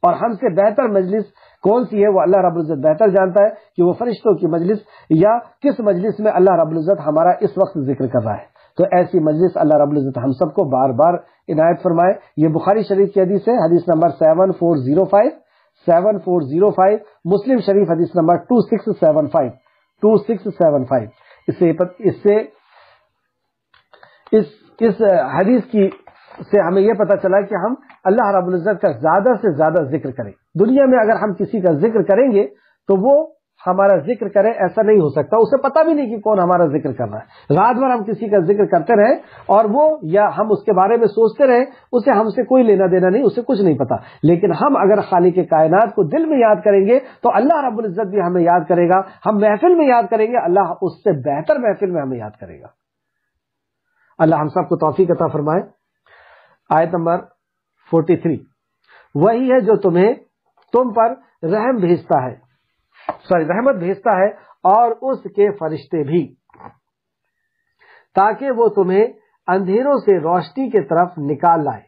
اور ہم سے بہتر مجلس کون سی ہے وہ اللہ رب العزت بہتر جانتا ہے کہ وہ فرشتوں کی مجلس یا کس مجلس میں اللہ رب العزت ہمارا اس وقت ذکر کر رہا ہے۔ تو ایسی مجلس اللہ رب العزت ہم سب کو بار بار عنایت فرمائے۔ یہ بخاری شریف کی حدیث ہے، حدیث نمبر 7405، مسلم شریف حدیث نمبر 2675۔ اس حدیث سے ہمیں یہ پتہ چلا کہ ہم اللہ رب العزت کا زیادہ سے زیادہ ذکر کریں۔ دنیا میں اگر ہم کسی کا ذکر کریں گے تو وہ ہمارا ذکر کرے ایسا نہیں ہو سکتا، اسے پتہ بھی نہیں کہ کون ہمارا ذکر کر رہا ہے۔ رات بھر ہم کسی کا ذکر کرتے رہیں اور وہ یا ہم اس کے بارے میں سوچتے رہیں، اسے ہم سے کوئی لینا دینا نہیں، اسے کچھ نہیں پتا۔ لیکن ہم اگر خالق کائنات کو دل میں یاد کریں گے تو اللہ رب العزت بھی ہمیں یاد کرے گا۔ ہم محفل میں یاد کریں گے، اللہ اس سے بہتر محفل میں ہمیں یاد کرے گا۔ اللہ ہم سب کو توفیق عطا فرمائے۔ آیت نمبر 43 وہی ہے جو تم پر رحمت بھیجتا ہے اور اس کے فرشتے بھی، تاکہ وہ تمہیں اندھیروں سے روشنی کی طرف نکال لائے.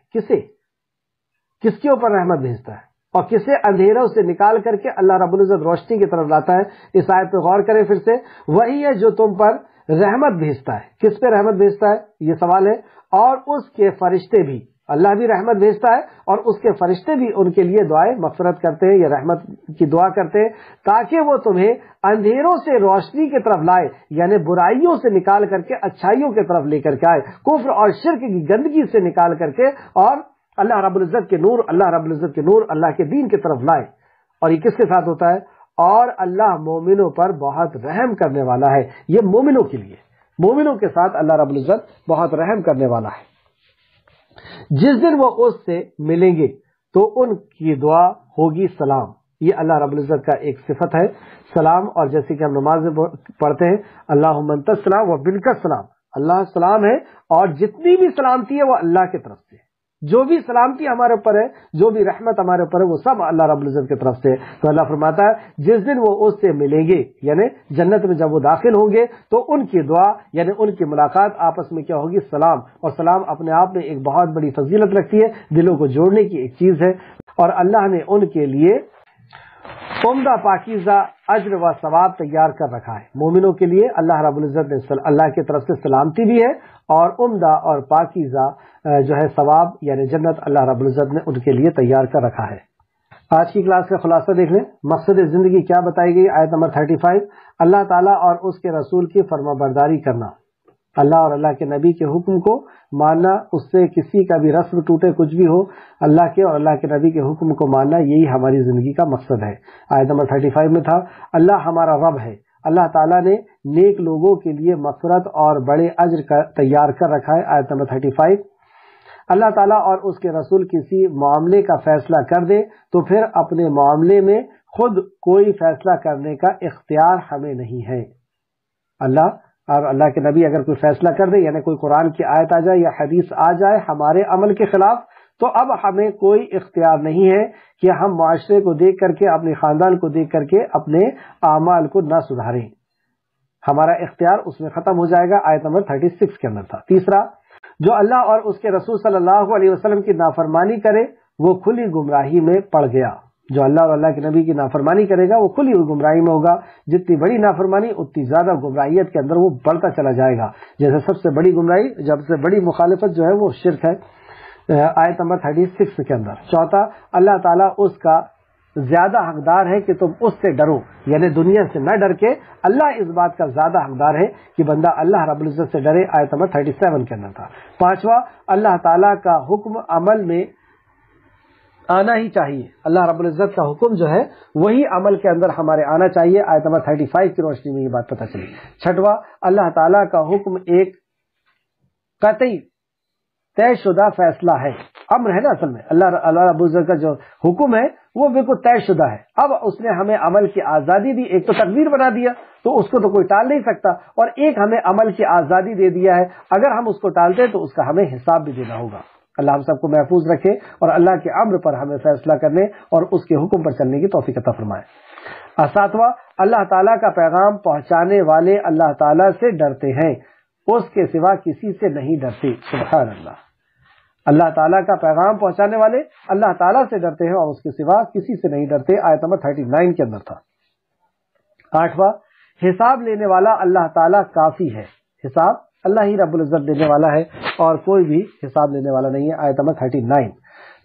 کس کے اوپر رحمت بھیجتا ہے اور کسے اندھیروں سے نکال کر کے اللہ رب العزت روشنی کی طرف لاتا ہے. اس آیت پہ غور کریں پھر سے. وہی ہے جو تم پر رحمت بھیجتا ہے. کس پہ رحمت بھیجتا ہے یہ سوال ہے. اور اس کے فرشتے بھی, اللہ بھی رحمت بھیجتا ہے اور اس کے فرشتے بھی ان کے لیے دعائیں مغفرت کرتے ہیں یا رحمت کی دعا کرتے ہیں, تاکہ وہ تمہیں اندھیروں سے روشنی کی طرف لائے, یعنی برائیوں سے نکال کر کے اچھائیوں کی طرف لے کر کے آئے, کفر اور شرک کی گندگی سے نکال کر کے اور اللہ رب العزت کے نور, اللہ کے دین کی طرف لائے. اور یہ کس کے ساتھ ہوتا ہے؟ اور اللہ مومنوں پر بہت رحم کرنے والا ہے. یہ مومنوں کے لیے, مومنوں کے ساتھ اللہ رب العزت بہت رحم کرنے والا ہے. جس دن وہ اس سے ملیں گے تو ان کی دعا ہوگی سلام. یہ اللہ رب العزت کا ایک صفت ہے سلام. اور جیسے کہ ہم نماز میں پڑھتے ہیں اللہم انت السلام و منک السلام, اللہ سلام ہے اور جتنی بھی سلامتی ہے وہ اللہ کی طرف سے. جو بھی سلامتی ہمارے اوپر ہے, جو بھی رحمت ہمارے اوپر ہے, وہ سب اللہ رب العزت کی طرف سے. تو اللہ فرماتا ہے جس دن وہ اس سے ملیں گے, یعنی جنت میں جب وہ داخل ہوں گے تو ان کی دعا یعنی ان کی ملاقات آپس میں کیا ہوگی؟ سلام. اور سلام اپنے آپ میں ایک بہت بڑی فضیلت رکھتی ہے, دلوں کو جوڑنے کی ایک چیز ہے. اور اللہ نے ان کے لیے عمدہ پاکیزہ اجر و ثواب تیار کر رکھا ہے. مومنوں کے لیے اللہ رب العزت نے اللہ کی طرف سے سلامتی بھی ہے اور عمدہ اور پاکیزہ جو ہے ثواب یعنی جنت اللہ رب العزت نے ان کے لیے تیار کر رکھا ہے. آج کی کلاس کا خلاصہ دیکھ لیں. مقصد زندگی کیا بتائی گئی؟ آیت نمبر 35, اللہ تعالیٰ اور اس کے رسول کی فرما برداری کرنا, اللہ اور اللہ کے نبی کے حکم کو ماننا, اس سے کسی کا بھی رسم ٹوٹے کچھ بھی ہو, اللہ کے اور اللہ کے نبی کے حکم کو ماننا, یہی ہماری زندگی کا مقصد ہے. آیت نمبر 35 میں تھا اللہ ہمارا رب ہے, اللہ تعالیٰ نے نیک لوگوں کے لیے مغفرت اور بڑے اجر تیار کر رکھا ہے. آیت نمبر 35, اللہ تعالیٰ اور اس کے رسول کسی معاملے کا فیصلہ کر دے تو پھر اپنے معاملے میں خود کوئی فیصلہ کرنے کا اختیار ہمیں نہیں ہے. اللہ اور اللہ کے نبی اگر کوئی فیصلہ کر دے, یعنی کوئی قرآن کی آیت آ جائے یا حدیث آ جائے ہمارے عمل کے خلاف, تو اب ہمیں کوئی اختیار نہیں ہے کہ ہم معاشرے کو دیکھ کر کے, اپنے خاندان کو دیکھ کر کے اپنے اعمال کو نہ سدھاریں. ہمارا اختیار اس میں ختم ہو جائے گا. آیت نمبر 36 کے اندر تھا. تیسرا, جو اللہ اور اس کے رسول صلی اللہ علیہ وسلم کی نافرمانی کرے وہ کھلی گمراہی میں پڑ گیا. جو اللہ اور اللہ کے نبی کی نافرمانی کرے گا وہ کھلی ہوئی گمراہی میں ہوگا. جتنی بڑی نافرمانی اتنی زیادہ گمراہیت کے اندر وہ بڑھتا چلا جائے گا. جیسے سب سے بڑی گمراہی, سب سے بڑی مخالفت جو ہے وہ شرک ہے. آیت نمبر 36 کے اندر. چوتھا, اللہ تعالیٰ اس کا زیادہ حقدار ہے کہ تم اس سے ڈرو, یعنی دنیا سے نہ ڈر کے اللہ اس بات کا زیادہ حقدار ہے کہ بندہ اللہ رب العزت سے ڈرے. آیت نمبر 37 کے اندر تھا. پانچواں, اللہ تعالیٰ کا حکم عمل میں آنا ہی چاہیے. اللہ رب العزت کا حکم جو ہے وہی عمل کے اندر ہمارے آنا چاہیے. آیت نمبر 35 کی روشنی میں یہ بات پتہ چلی. چھٹواں, اللہ تعالیٰ کا حکم ایک قطعی طے شدہ فیصلہ ہے, امر ہے نا. اصل میں اللہ رب العزت کا جو حکم ہے وہ بالکل طے شدہ ہے. اب اس نے ہمیں عمل کی آزادی دی. ایک تو تقدیر بنا دیا تو اس کو تو کوئی ٹال نہیں سکتا, اور ایک ہمیں عمل کی آزادی دے دیا ہے. اگر ہم اس کو ٹالتے تو اس کا ہمیں حساب بھی دینا ہوگا. اللہ ہم سب کو محفوظ رکھے اور اللہ کے امر پر ہمیں فیصلہ کرنے اور اس کے حکم پر چلنے کی توفیق عطا فرمائے. ساتواں, اللہ تعالیٰ کا پیغام پہنچانے والے اللہ تعالیٰ سے ڈرتے ہیں, اس کے سوا کسی سے نہیں ڈرتے. سبحان اللہ. اللہ تعالیٰ کا پیغام پہنچانے والے اللہ تعالیٰ سے ڈرتے ہیں اور اس کے سوا کسی سے نہیں ڈرتے. آیت نمبر 39 کے اندر تھا. آٹھواں, حساب لینے والا اللہ تعالیٰ کافی ہے. حساب اللہ ہی رب العزت دینے والا ہے اور کوئی بھی حساب لینے والا نہیں ہے. آیت نمبر 39.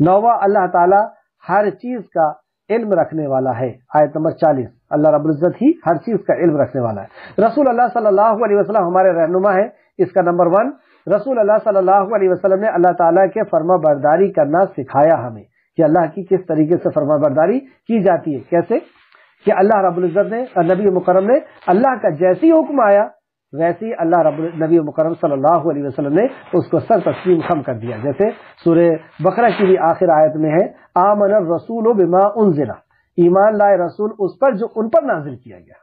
نوواں, اللہ تعالیٰ ہر چیز کا علم رکھنے والا ہے. آیت نمبر 40. اللہ رب العزت ہی ہر چیز کا علم رکھنے والا ہے. رسول اللہ صلی اللہ علیہ وسلم ہمارے رہنما ہے. اس کا نمبر 1, رسول اللہ صلی اللہ علیہ وسلم نے اللہ تعالیٰ کے فرما برداری کرنا سکھایا ہمیں کہ اللہ کی کس طریقے سے فرما برداری کی جاتی ہے. کیسے کہ اللہ رب العزت نے نبی مکرم نے اللہ کا جیسی حکم آیا ویسے ہی نبی مکرم صلی اللہ علیہ وسلم نے اس کو سر تسلیم خم کر دیا. جیسے سورہ بقرہ کی بھی آخر آیت میں ہے آمن الرسول بما انزل, ایمان لائے رسول اس پر جو ان پر نازل کیا گیا.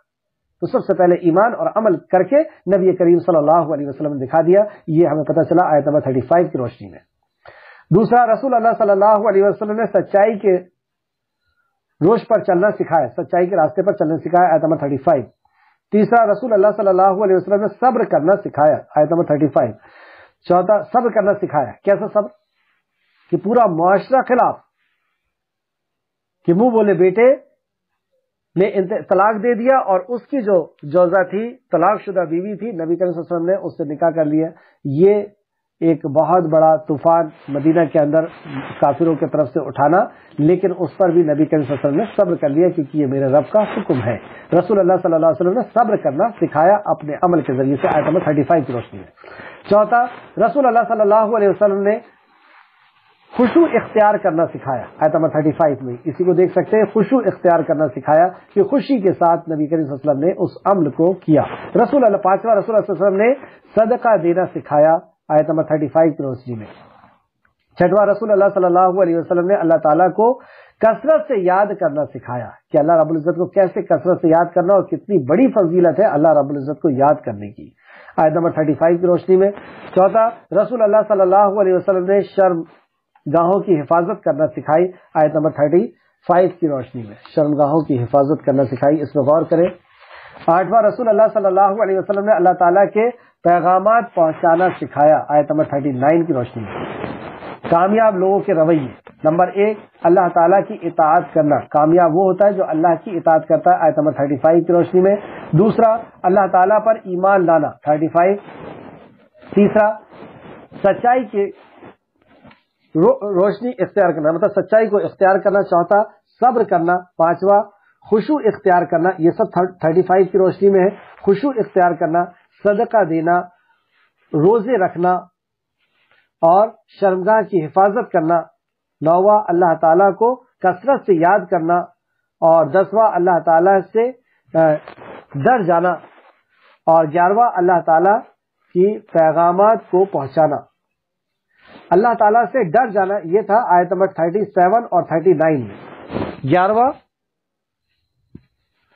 تو سب سے پہلے ایمان اور عمل کر کے نبی کریم صلی اللہ علیہ وسلم نے دکھا دیا. یہ ہمیں پتہ چلا آیت نمبر 35 کی روشنی میں. دوسرا, رسول اللہ صلی اللہ علیہ وسلم نے سچائی کے روش پر چلنا سکھایا, سچائی کے راستے پر چلنا سکھایا. آیت نمبر 35. تیسرا, رسول اللہ صلی اللہ علیہ وسلم نے صبر کرنا سکھایا. آیت نمبر 35. چوتھا صبر کرنا سکھایا. کیسا صبر؟ کہ پورا معاشرہ خلاف، کہ منہ بولے بیٹے نے طلاق دے دیا اور اس کی جو جوزہ تھی، طلاق شدہ بیوی تھی، نبی کریم صلی اللہ علیہ وسلم نے اس سے نکاح کر لیا. یہ ایک بہت بڑا طوفان مدینہ کے اندر کافروں کی طرف سے اٹھانا، لیکن اس پر بھی نبی کریم صلی اللہ علیہ وسلم نے صبر کر لیا، کیونکہ یہ میرے رب کا حکم ہے. رسول اللہ صلی اللہ علیہ وسلم نے صبر کرنا سکھایا اپنے عمل کے ذریعے سے، آیت نمبر 35 کی روشنی میں. چوتھا، رسول اللہ صلی اللہ علیہ وسلم نے خشوع اختیار کرنا سکھایا. آیت نمبر 35 میں اسی کو دیکھ سکتے ہیں، خشوع اختیار کرنا سکھایا، کہ خوشی کے ساتھ نبی کریم صلی اللہ علیہ وسلم نے اس عمل کو کیا. پانچواں، رسول اللہ صلی اللہ علیہ وسلم نے صدقہ دینا سکھایا. آیت نمبر 35 کی روشنی میں. چھٹواں، رسول اللہ صلی اللہ علیہ وسلم نے اللہ تعالیٰ کو کثرت سے یاد کرنا سکھایا، کہ اللہ رب العزت کو کیسے کثرت سے یاد کرنا، اور کتنی بڑی فضیلت ہے اللہ رب العزت کو یاد کرنے کی. آیت نمبر 35 کی روشنی میں. چوتھا، رسول اللہ صلی اللہ علیہ وسلم نے شرم گاہوں کی حفاظت کرنا سکھائی. آیت نمبر 35 کی روشنی میں شرم گاہوں کی حفاظت کرنا سکھائی. اس میں غور کریں. آٹھواں، رسول اللہ صلی اللہ علیہ وسلم نے اللہ تعالیٰ کے پیغامات پہنچانا سکھایا. آیت نمبر 39 کی روشنی میں. کامیاب لوگوں کے رویے. نمبر 1، اللہ تعالیٰ کی اطاعت کرنا. کامیاب وہ ہوتا ہے جو اللہ کی اطاعت کرتا ہے. آیت نمبر 35 کی روشنی میں. دوسرا، اللہ تعالیٰ پر ایمان لانا. 35. تیسرا، سچائی کی روشنی اختیار کرنا، مطلب سچائی کو اختیار کرنا. چوتھا، صبر کرنا. پانچواں، خشوع اختیار کرنا. یہ سب 35 کی روشنی میں ہے. خشوع اختیار کرنا، صدقہ دینا، روزے رکھنا اور شرمگاہ کی حفاظت کرنا. نوواں، اللہ تعالیٰ کو کثرت سے یاد کرنا. اور 10واں، اللہ تعالیٰ سے ڈر جانا. اور 11واں، اللہ تعالیٰ کی پیغامات کو پہنچانا. اللہ تعالیٰ سے ڈر جانا یہ تھا آیت نمبر 37 اور 39 میں. 11واں،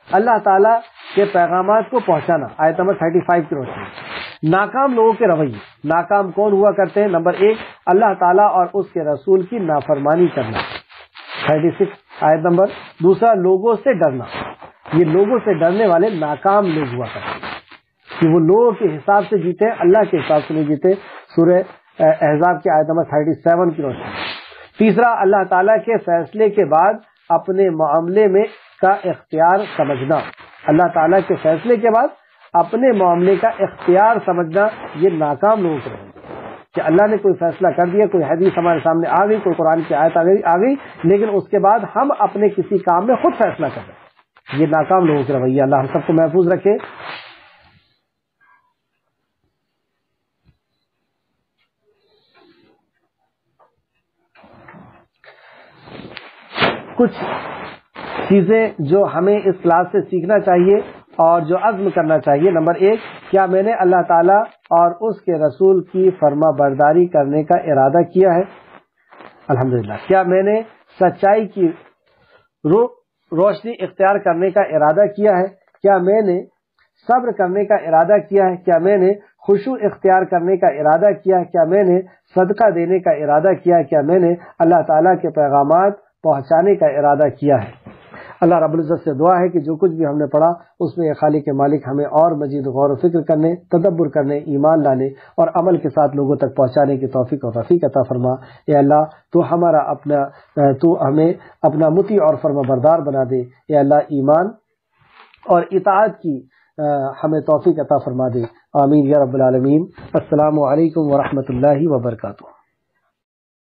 اللہ تعالیٰ کے پیغامات کو پہنچانا. آیت نمبر 35 کی روشنی. ناکام لوگوں کے رویے. ناکام کون ہوا کرتے ہیں؟ نمبر 1، اللہ تعالیٰ اور اس کے رسول کی نافرمانی کرنا. 36 آیت نمبر. دوسرا، لوگوں سے ڈرنا. یہ لوگوں سے ڈرنے والے ناکام لوگ ہوا کرتے ہیں، کہ وہ لوگوں کے حساب سے جیتے ہیں، اللہ کے حساب سے نہیں جیتے. سورہ احزاب کی آیت نمبر 37 کی روشنی. تیسرا، اللہ تعالیٰ کے فیصلے کے بعد اپنے معاملے میں کا اختیار سمجھنا. اللہ تعالیٰ کے فیصلے کے بعد اپنے معاملے کا اختیار سمجھنا. یہ ناکام لوگوں کو کہ اللہ نے کوئی فیصلہ کر دیا، کوئی حدیث ہمارے سامنے آ گئی، کوئی قرآن کی آیت آ گئی، لیکن اس کے بعد ہم اپنے کسی کام میں خود فیصلہ کر رہے ہیں. یہ ناکام لوگوں کے رویہ. اللہ ہم سب کو محفوظ رکھے. کچھ چیزیں جو ہمیں اس کلاس سے سیکھنا چاہیے اور جو عزم کرنا چاہیے. نمبر 1، کیا میں نے اللہ تعالیٰ اور اس کے رسول کی فرما برداری کرنے کا ارادہ کیا ہے؟ الحمدللہ. کیا میں نے سچائی کی روشنی اختیار کرنے کا ارادہ کیا ہے؟ کیا میں نے صبر کرنے کا ارادہ کیا ہے؟ کیا میں نے خشوع اختیار کرنے کا ارادہ کیا ہے؟ کیا میں نے صدقہ دینے کا ارادہ کیا ہے؟ کیا میں نے اللہ تعالیٰ کے پیغامات پہنچانے کا ارادہ کیا ہے؟ اللہ رب العزت سے دعا ہے کہ جو کچھ بھی ہم نے پڑھا اس میں خالق مالک ہمیں اور مزید غور و فکر کرنے، تدبر کرنے، ایمان لانے اور عمل کے ساتھ لوگوں تک پہنچانے کی توفیق و رفیق عطا فرما. اے اللہ تو ہمیں اپنا مطیع اور فرما بردار بنا دے. اے اللہ ایمان اور اطاعت کی ہمیں توفیق عطا فرما دے. آمین یا رب العالمین. السلام علیکم ورحمۃ اللہ وبرکاتہ.